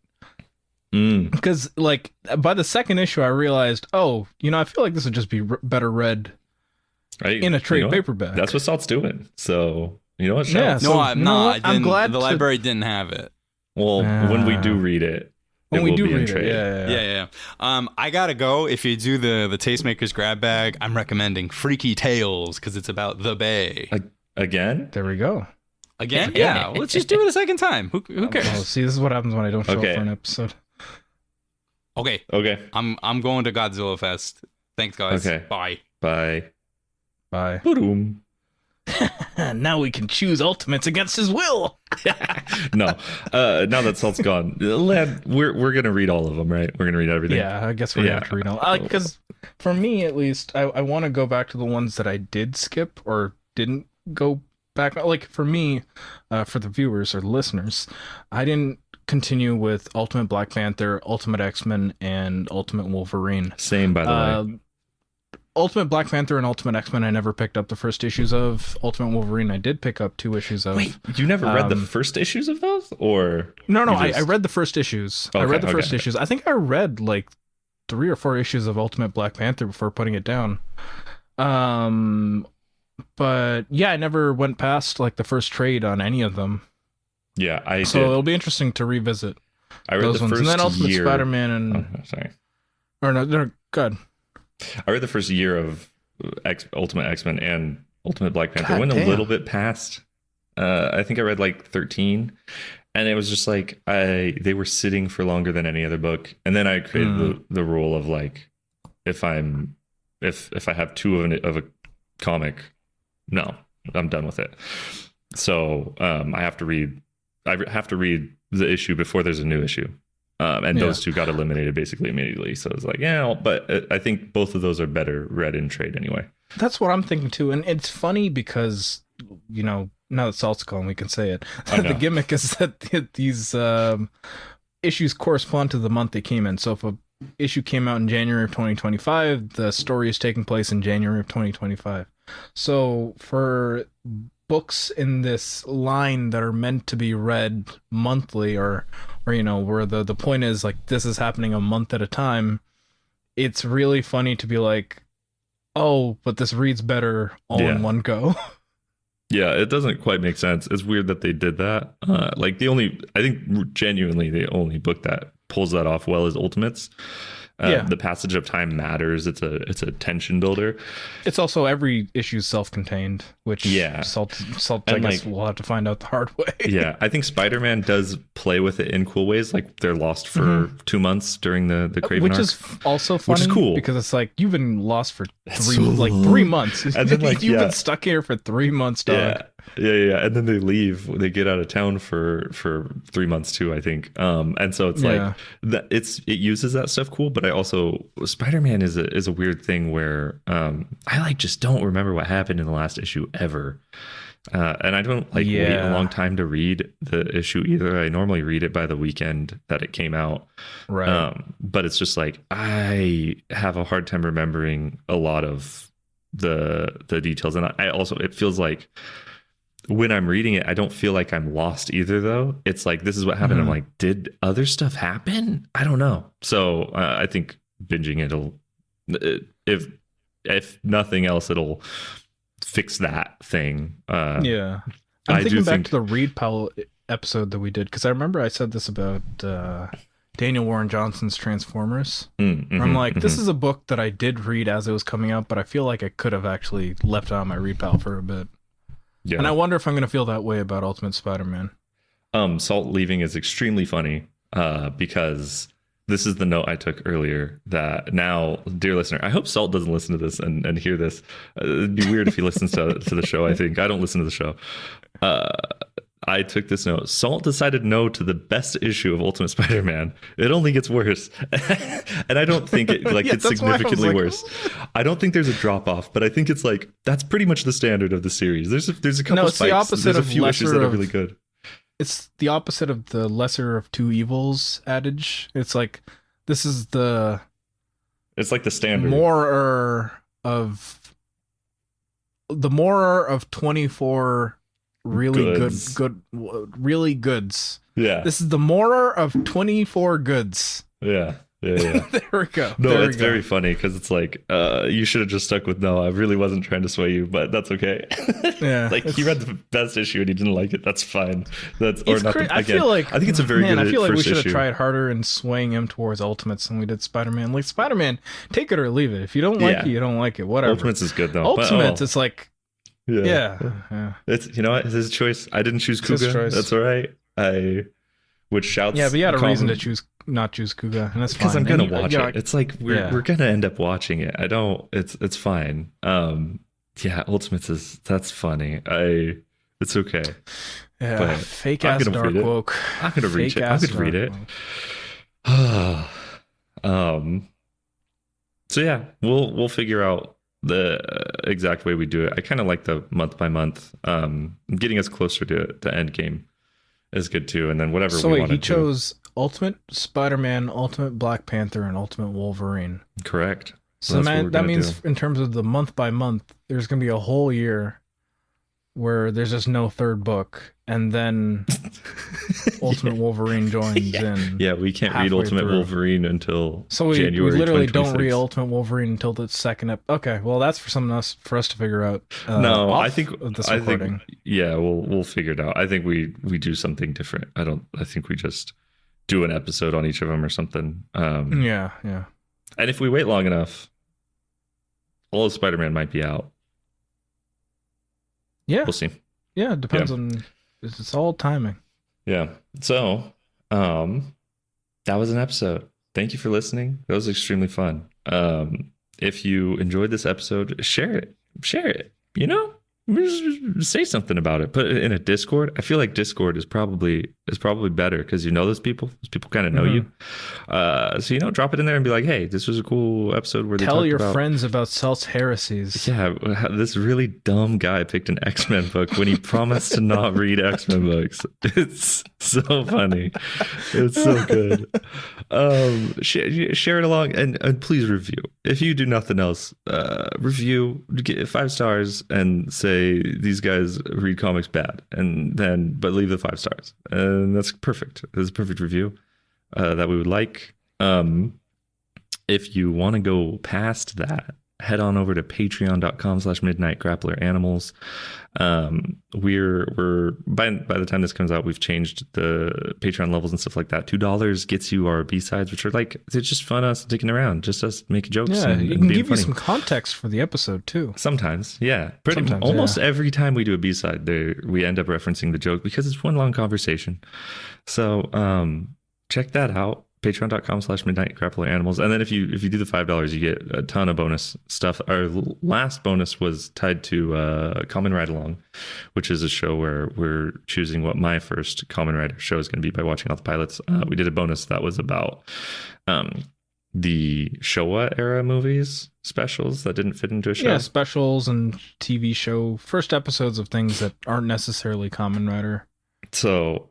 Speaker 1: Mm.
Speaker 2: Because, like, by the second issue, I realized, oh, I feel like this would just be better read
Speaker 1: Right?
Speaker 2: in a trade
Speaker 1: You know what?
Speaker 2: paperback.
Speaker 1: That's what Salt's doing. So you know what?
Speaker 2: Yeah,
Speaker 1: Shout.
Speaker 2: so-
Speaker 4: No, I'm
Speaker 2: you know
Speaker 4: not.
Speaker 2: what?
Speaker 4: I
Speaker 2: I'm
Speaker 4: didn't-
Speaker 2: glad
Speaker 4: the
Speaker 2: to-
Speaker 4: library didn't have it.
Speaker 1: Well, when we do read it,
Speaker 2: when
Speaker 1: it
Speaker 2: we
Speaker 1: will
Speaker 2: do
Speaker 1: be in
Speaker 2: read it,
Speaker 1: trade.
Speaker 2: yeah.
Speaker 4: I gotta go. If you do the Tastemakers grab bag, I'm recommending Freaky Tales because it's about the Bay.
Speaker 1: Again?
Speaker 2: There we go.
Speaker 4: Again, yeah. Let's just do it a second time. Who cares?
Speaker 2: Oh, see, this is what happens when I don't show
Speaker 1: Okay.
Speaker 2: up for an episode.
Speaker 4: Okay,
Speaker 1: Okay.
Speaker 4: I'm going to Godzilla Fest. Thanks, guys.
Speaker 1: Okay.
Speaker 4: Bye.
Speaker 1: Bye.
Speaker 2: Bye.
Speaker 1: Boom.
Speaker 2: Now we can choose Ultimates against his will.
Speaker 1: No, now that Salt's gone, Lan, we're gonna read all of them, right? We're gonna read everything.
Speaker 2: Yeah, I guess we're gonna have to read all. Because for me, at least, I want to go back to the ones that I did skip or didn't go back. Like for me, for the viewers or the listeners, I didn't continue with Ultimate Black Panther, Ultimate X-Men, and Ultimate Wolverine.
Speaker 1: Same, by the way.
Speaker 2: Ultimate Black Panther and Ultimate X-Men, I never picked up the first issues of. Ultimate Wolverine, I did pick up 2 issues of.
Speaker 1: Wait, you never read the first issues of those? Or
Speaker 2: No, I read the first issues.
Speaker 1: Okay,
Speaker 2: I read the first issues. I think I read like 3 or 4 issues of Ultimate Black Panther before putting it down. But yeah, I never went past like the first trade on any of them.
Speaker 1: Yeah, I
Speaker 2: So
Speaker 1: did.
Speaker 2: it'll be interesting to revisit
Speaker 1: I read
Speaker 2: those
Speaker 1: the
Speaker 2: ones.
Speaker 1: first
Speaker 2: And then Ultimate
Speaker 1: year.
Speaker 2: Spider-Man and...
Speaker 1: Oh, sorry.
Speaker 2: Or no, good.
Speaker 1: I read the first year of Ultimate X-Men and Ultimate Black Panther. I
Speaker 2: God
Speaker 1: went
Speaker 2: damn.
Speaker 1: a little bit past. I think I read like 13, and it was just like they were sitting for longer than any other book. And then I created the rule of like, if I have 2 of a comic, no, I'm done with it. So I have to read the issue before there's a new issue. And those 2 got eliminated basically immediately. So it's like, yeah, but I think both of those are better read in trade anyway.
Speaker 2: That's what I'm thinking too. And it's funny because, you know, now that Salt's gone, we can say it.
Speaker 1: I know.
Speaker 2: The gimmick is that these issues correspond to the month they came in. So if a issue came out in January of 2025, the story is taking place in January of 2025. So for books in this line that are meant to be read monthly or you know, where the point is like this is happening a month at a time, it's really funny to be like, oh, but this reads better all in one go.
Speaker 1: Yeah, it doesn't quite make sense. It's weird that they did that. Like I think genuinely the only book that pulls that off well is Ultimates. The passage of time matters. It's a tension builder.
Speaker 2: It's also every issue self-contained, which Salt I guess we'll have to find out the hard way.
Speaker 1: Yeah, I think Spider-Man does play with it in cool ways. Like they're lost for 2 months during the Kraven
Speaker 2: which
Speaker 1: arc.
Speaker 2: is also funny,
Speaker 1: which is cool
Speaker 2: because it's like you've been lost for
Speaker 1: That's
Speaker 2: 3
Speaker 1: so
Speaker 2: like
Speaker 1: long.
Speaker 2: 3 months.
Speaker 1: And then, like,
Speaker 2: you've been stuck here for 3 months, dog.
Speaker 1: Yeah. And then they leave. They get out of town for 3 months too, I think. And so it's like that. It uses that stuff cool, but I also Spider-Man is a weird thing where I like just don't remember what happened in the last issue ever. And I don't wait a long time to read the issue either. I normally read it by the weekend that it came out.
Speaker 2: Right.
Speaker 1: But it's just like I have a hard time remembering a lot of the details, and I also it feels like when I'm reading it, I don't feel like I'm lost either, though. It's like, this is what happened. I'm like, did other stuff happen? I don't know. So I think binging if nothing else, it'll fix that thing. I'm
Speaker 2: thinking back to the Reed Powell episode that we did, because I remember I said this about Daniel Warren Johnson's Transformers. Where I'm like, this is a book that I did read as it was coming out, but I feel like I could have actually left on my Reed Powell for a bit. Yeah. And I wonder if I'm going to feel that way about Ultimate Spider-Man.
Speaker 1: Salt leaving is extremely funny because this is the note I took earlier that now, dear listener, I hope Salt doesn't listen to this and hear this. It'd be weird if he listens to the show, I think. I don't listen to the show. I took this note. Salt decided no to the best issue of Ultimate Spider-Man. It only gets worse. And I don't think it gets significantly worse. I don't think there's a drop off, but I think it's like that's pretty much the standard of the series. There's a couple spikes.
Speaker 2: The opposite
Speaker 1: there's a
Speaker 2: of
Speaker 1: few issues that are really good.
Speaker 2: It's the opposite of the lesser of two evils adage. It's like this is the
Speaker 1: it's like the standard.
Speaker 2: More of 24 really good really goods.
Speaker 1: Yeah.
Speaker 2: This is the more of 24 goods.
Speaker 1: Yeah.
Speaker 2: There we go.
Speaker 1: No, it's very funny because it's like you should have just stuck with no. I really wasn't trying to sway you, but that's okay.
Speaker 2: Yeah,
Speaker 1: like he read the best issue and he didn't like it. That's fine. That's
Speaker 2: or not. I feel like
Speaker 1: I think it's a very good.
Speaker 2: I feel like we should have
Speaker 1: issue.
Speaker 2: tried harder in swaying him towards Ultimates than we did Spider-Man. Like Spider-Man, take it or leave it. If you don't like it, you don't like it. Whatever.
Speaker 1: Ultimates is good though.
Speaker 2: Ultimates, it's like
Speaker 1: yeah. It's what it's his choice. I didn't choose Kuga. That's all right. I would shout.
Speaker 2: Yeah, but you had a reason to not choose Kuga, and that's fine.
Speaker 1: Because I'm gonna watch it. It's like we're gonna end up watching it. I don't. It's fine. Yeah, Ultimates that's funny. It's okay.
Speaker 2: Yeah,
Speaker 1: But
Speaker 2: fake
Speaker 1: I'm
Speaker 2: ass
Speaker 1: gonna
Speaker 2: dark
Speaker 1: read it.
Speaker 2: woke.
Speaker 1: I'm gonna read
Speaker 2: Fake
Speaker 1: it. I'm
Speaker 2: ass
Speaker 1: gonna read
Speaker 2: dark
Speaker 1: it.
Speaker 2: woke.
Speaker 1: um. So yeah, we'll figure out the exact way we do it. I kind of like the month by month. Getting us closer to end game is good too. And then whatever
Speaker 2: So
Speaker 1: we
Speaker 2: wait,
Speaker 1: want
Speaker 2: he
Speaker 1: to do.
Speaker 2: chose Ultimate Spider-Man, Ultimate Black Panther, and Ultimate Wolverine.
Speaker 1: Correct.
Speaker 2: So
Speaker 1: That's what
Speaker 2: man,
Speaker 1: we're
Speaker 2: that
Speaker 1: gonna
Speaker 2: means
Speaker 1: do.
Speaker 2: in terms of the month by month, there's gonna be a whole year where there's just no third book, and then Ultimate Wolverine joins in.
Speaker 1: Yeah, we can't read
Speaker 2: halfway
Speaker 1: Ultimate
Speaker 2: through.
Speaker 1: Wolverine until
Speaker 2: So we
Speaker 1: January
Speaker 2: literally don't read
Speaker 1: 2026.
Speaker 2: Ultimate Wolverine until the second Okay, well that's for something else for us to figure out.
Speaker 1: No,
Speaker 2: off
Speaker 1: I think
Speaker 2: of this
Speaker 1: I
Speaker 2: recording.
Speaker 1: think yeah, we'll figure it out. I think we do something different. I think we just do an episode on each of them or something.
Speaker 2: Yeah.
Speaker 1: And if we wait long enough, all of Spider-Man might be out.
Speaker 2: Yeah.
Speaker 1: We'll see.
Speaker 2: Yeah, it depends on it's all timing.
Speaker 1: Yeah. So, that was an episode. Thank you for listening. That was extremely fun. If you enjoyed this episode, share it. Share it. You know, just say something about it. Put it in a Discord. I feel like Discord is probably better because you know those people. Those people kind of know you. So drop it in there and be like, hey, this was a cool episode where they
Speaker 2: Tell
Speaker 1: talked
Speaker 2: your
Speaker 1: about
Speaker 2: friends about Celt's heresies.
Speaker 1: yeah, this really dumb guy picked an X-Men book when he promised to not read X-Men books. It's so funny. It's so good. Share it along and please review. If you do nothing else, review, get 5 stars and say these guys read comics bad, but leave the 5 stars. And that's perfect. That's a perfect review that we would like. If you want to go past that, head on over to patreon.com/midnightgrappleranimals. We're by the time this comes out, we've changed the Patreon levels and stuff like that. $2 gets you our B-sides, which are like, it's just fun us dicking around, just us making jokes.
Speaker 2: Yeah,
Speaker 1: and
Speaker 2: it can
Speaker 1: being
Speaker 2: give
Speaker 1: funny.
Speaker 2: you some context for the episode too.
Speaker 1: Sometimes, yeah.
Speaker 2: Sometimes,
Speaker 1: Almost every time we do a B-side, we end up referencing the joke because it's one long conversation. So check that out. Patreon.com/midnightgrappleranimals. And then if you do the $5, you get a ton of bonus stuff. Our last bonus was tied to Kamen Ride Along, which is a show where we're choosing what my first Kamen Rider show is going to be by watching all the pilots. We did a bonus that was about the Showa era movies, specials that didn't fit into a show.
Speaker 2: Yeah, specials and TV show first episodes of things that aren't necessarily Kamen Rider.
Speaker 1: So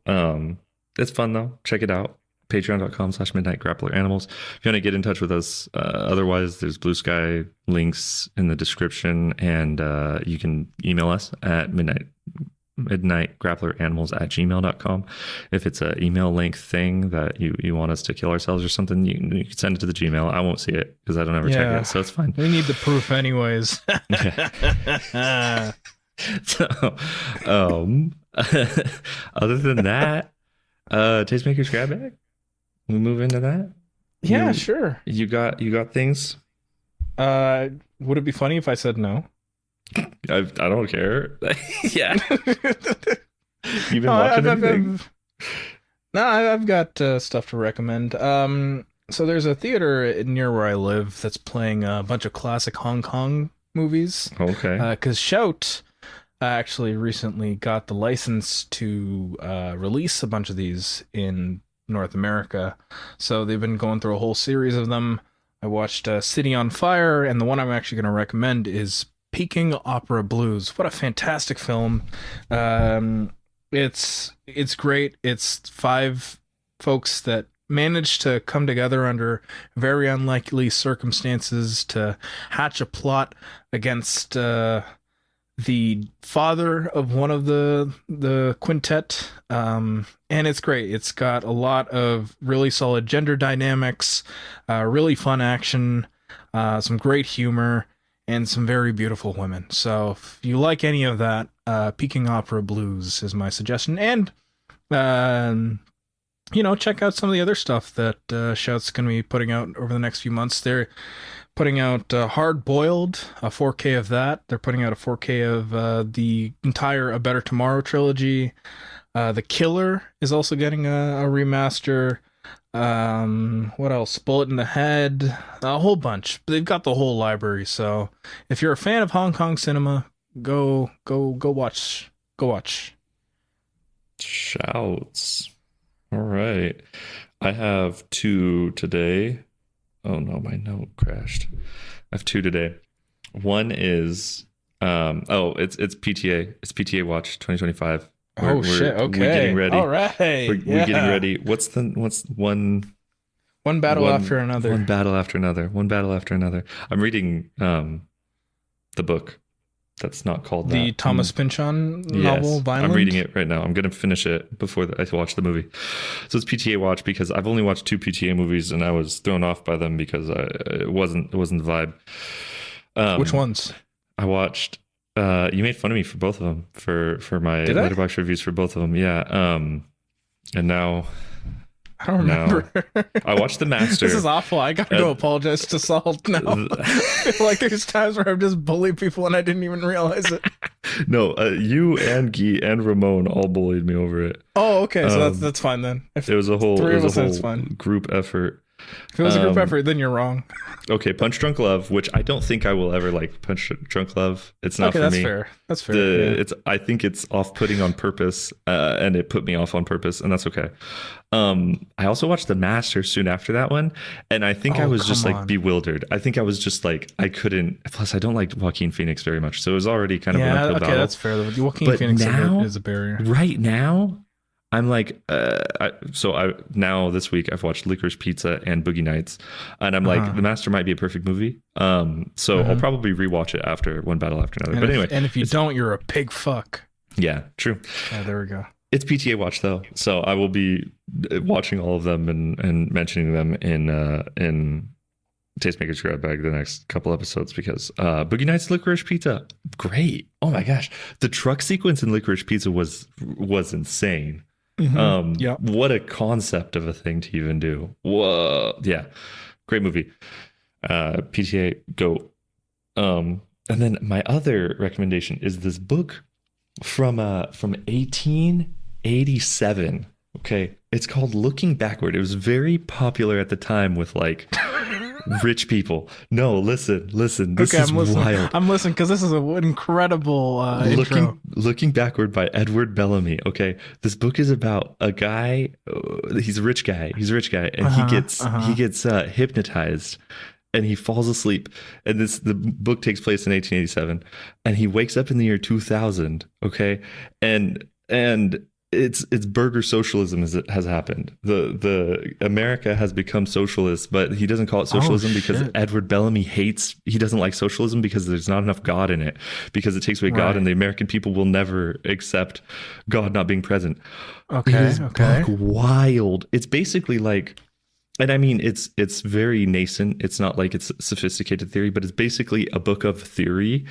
Speaker 1: it's fun though. Check it out. Patreon.com/midnightgrappleranimals. If you want to get in touch with us, otherwise there's Blue Sky links in the description, and you can email us at midnightgrappleranimals@gmail.com. If it's an email length thing that you want us to kill ourselves or something, you can send it to the Gmail. I won't see it because I don't ever check it, so it's fine.
Speaker 2: We need the proof anyways.
Speaker 1: So, other than that, Tastemaker's grab bag. We move into that.
Speaker 2: Yeah, sure.
Speaker 1: You got things.
Speaker 2: Would it be funny if I said no?
Speaker 1: I don't care. Yeah. You've been
Speaker 2: No,
Speaker 1: watching anything?
Speaker 2: I've got stuff to recommend. So there's a theater near where I live that's playing a bunch of classic Hong Kong movies.
Speaker 1: Okay.
Speaker 2: Because Shout actually recently got the license to release a bunch of these in North America. So they've been going through a whole series of them. I watched City on Fire, and the one I'm actually going to recommend is Peking Opera Blues. What a fantastic film. It's great. It's 5 folks that managed to come together under very unlikely circumstances to hatch a plot against the father of one of the quintet, and it's great. It's got a lot of really solid gender dynamics, really fun action, some great humor, and some very beautiful women. So if you like any of that, Peking Opera Blues is my suggestion. And check out some of the other stuff that Shout's going to be putting out over the next few months. They're putting out Hard Boiled, a 4K of that. They're putting out a 4K of the entire A Better Tomorrow trilogy. The Killer is also getting a remaster. What else? Bullet in the Head. A whole bunch. They've got the whole library. So if you're a fan of Hong Kong cinema, go watch. Go watch.
Speaker 1: Shouts. All right. I have 2 today. Oh no, my note crashed. I have 2 today. One is it's PTA. It's PTA Watch 2025.
Speaker 2: Shit. Okay.
Speaker 1: We're getting ready.
Speaker 2: All right.
Speaker 1: We're getting ready. What's one
Speaker 2: battle after another.
Speaker 1: One battle after another. One battle after another. I'm reading the book that's not called
Speaker 2: the
Speaker 1: that.
Speaker 2: Thomas Pynchon novel, Vineland?
Speaker 1: I'm reading it right now. I'm going to finish it before I watch the movie. So it's PTA Watch because I've only watched 2 PTA movies and I was thrown off by them because it wasn't the vibe.
Speaker 2: Which ones?
Speaker 1: I watched. You made fun of me for both of them for my Letterboxd reviews for both of them. Yeah. And now
Speaker 2: I don't remember.
Speaker 1: I watched The Master.
Speaker 2: This is awful. I gotta go apologize to Salt now. I feel like there's times where I've just bullied people and I didn't even realize it.
Speaker 1: No, you and Guy and Ramon all bullied me over it.
Speaker 2: Oh, okay. So that's fine then. If
Speaker 1: it was a whole,
Speaker 2: three of us, it's fine.
Speaker 1: Group effort.
Speaker 2: If it was a group effort, then you're wrong.
Speaker 1: Okay, Punch Drunk Love, which I don't think I will ever like. Punch Drunk Love, it's not for me.
Speaker 2: That's fair.
Speaker 1: I think it's off-putting on purpose, and it put me off on purpose, and that's okay. I also watched The Master soon after that one, and I think I was just like bewildered. I think I was just like I couldn't. Plus, I don't like Joaquin Phoenix very much, so it was already kind of an uphill battle.
Speaker 2: That's fair. Joaquin Phoenix is a barrier.
Speaker 1: Right now, I'm like, now this week I've watched Licorice Pizza and Boogie Nights, and I'm like, The Master might be a perfect movie. So I'll probably rewatch it after one battle after another. But anyway,
Speaker 2: if you don't, you're a pig fuck.
Speaker 1: Yeah, true.
Speaker 2: Yeah, there we go.
Speaker 1: It's PTA Watch though, so I will be watching all of them and mentioning them in Tastemakers Grab Bag the next couple episodes because Boogie Nights Licorice Pizza, great. Oh my gosh, the truck sequence in Licorice Pizza was insane. What a concept of a thing to even do. Whoa. Yeah. Great movie. PTA, go. And then my other recommendation is this book from 1887. Okay. It's called Looking Backward. It was very popular at the time with like rich people. No, listen. This is wild.
Speaker 2: I'm listening because this is an incredible intro.
Speaker 1: Looking Backward by Edward Bellamy. Okay, this book is about a guy. He's a rich guy, and he gets hypnotized, and he falls asleep. And the book takes place in 1887, and he wakes up in the year 2000. Okay, and it's burger socialism has happened. The America has become socialist, but he doesn't call it socialism because Edward Bellamy he doesn't like socialism because there's not enough God in it, because it takes away God, and the American people will never accept God not being present. Okay. Book wild. It's basically like, and I mean, it's very nascent. It's not like it's sophisticated theory, but it's basically a book of theory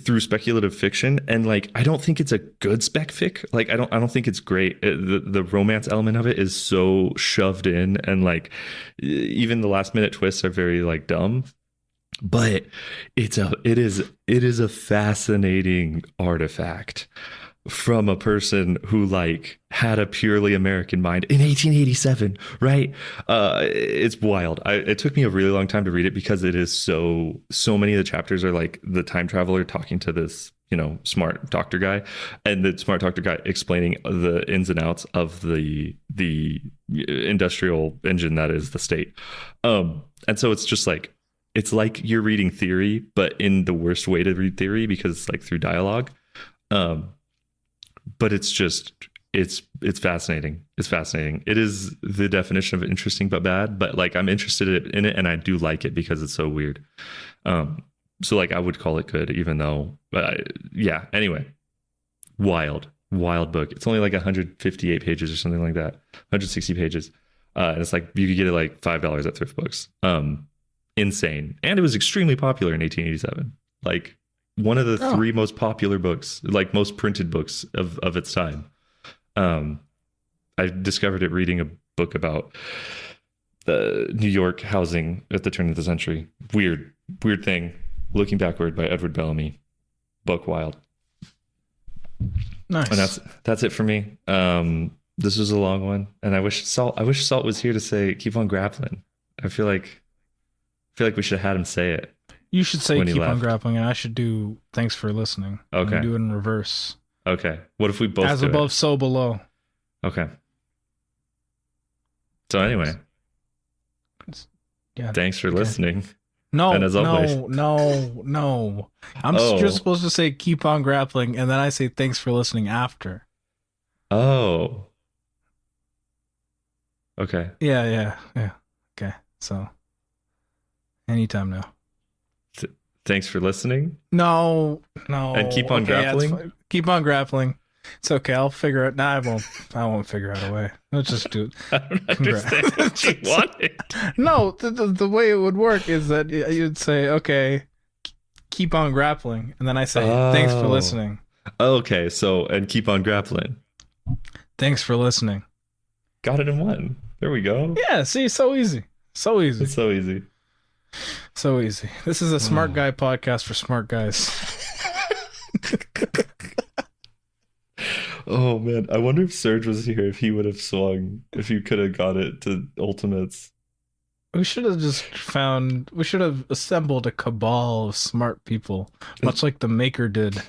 Speaker 1: through speculative fiction, and like I don't think it's a good spec fic. Like I don't think it's great. The romance element of it is so shoved in, and like even the last minute twists are very like dumb. But it is a fascinating artifact from a person who like had a purely American mind in 1887, right? It's wild. It took me a really long time to read it because it is so many of the chapters are like the time traveler talking to this, smart doctor guy, and the smart doctor guy explaining the ins and outs of the industrial engine that is the state. And so it's just like, it's like you're reading theory, but in the worst way to read theory because it's like through dialogue. But it's fascinating. It's fascinating. It is the definition of interesting but bad, but like I'm interested in it and I do like it because it's so weird. So like I would call it good, even though, anyway, wild book. It's only like 158 pages or something like that, 160 pages. And it's like, you could get it like $5 at thrift books. Insane. And it was extremely popular in 1887. Like, one of the 3 most popular books, like most printed books of its time. I discovered it reading a book about New York housing at the turn of the century. Weird thing. Looking Backward by Edward Bellamy. Book wild.
Speaker 2: Nice.
Speaker 1: And that's it for me. This was a long one, and I wish Salt was here to say keep on grappling. I feel like we should have had him say it.
Speaker 2: You should say
Speaker 1: When he
Speaker 2: keep on
Speaker 1: left.
Speaker 2: grappling, and I should do thanks for listening.
Speaker 1: Okay.
Speaker 2: And do it in reverse.
Speaker 1: Okay. What if we both
Speaker 2: As
Speaker 1: do
Speaker 2: above, so below.
Speaker 1: it? Okay. So anyway,
Speaker 2: Yeah.
Speaker 1: thanks for
Speaker 2: Okay.
Speaker 1: listening.
Speaker 2: No,
Speaker 1: And as always-
Speaker 2: no.
Speaker 1: Oh.
Speaker 2: You're supposed to say keep on grappling, and then I say thanks for listening after.
Speaker 1: Oh. Okay.
Speaker 2: Yeah. Okay, so anytime now.
Speaker 1: Thanks for listening.
Speaker 2: No.
Speaker 1: And keep on
Speaker 2: Okay, yeah, it's
Speaker 1: grappling?
Speaker 2: fine. Keep on grappling. It's okay. I'll figure it. Nah, I won't figure out a way. Let's just do it.
Speaker 1: I don't understand what you wanted.
Speaker 2: No, the way it would work is that you'd say, okay, keep on grappling. And then I say, thanks for
Speaker 1: Oh.
Speaker 2: listening.
Speaker 1: Okay, so and keep on grappling.
Speaker 2: Thanks for listening.
Speaker 1: Got it in one. There we go.
Speaker 2: Yeah, see, so easy. So easy.
Speaker 1: It's so easy.
Speaker 2: So easy. This is a smart guy podcast for smart guys.
Speaker 1: Oh man, I wonder if Serge was here, if he would have swung, if he could have got it to ultimates.
Speaker 2: We should have assembled a cabal of smart people, much like the Maker did.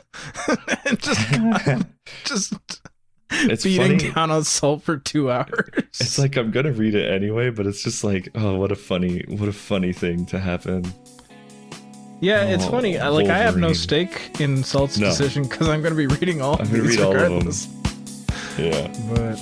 Speaker 2: And just
Speaker 1: It's
Speaker 2: beating
Speaker 1: funny.
Speaker 2: down on Salt for 2 hours.
Speaker 1: It's like I'm gonna read it anyway, but it's just like, oh, what a funny thing to happen.
Speaker 2: Yeah, it's
Speaker 1: Oh,
Speaker 2: funny. I have no
Speaker 1: Wolverine.
Speaker 2: stake in Salt's
Speaker 1: No.
Speaker 2: decision because I'm going to be reading all
Speaker 1: I'm
Speaker 2: of
Speaker 1: gonna
Speaker 2: these
Speaker 1: read all of them.
Speaker 2: regardless.
Speaker 1: Yeah.
Speaker 2: But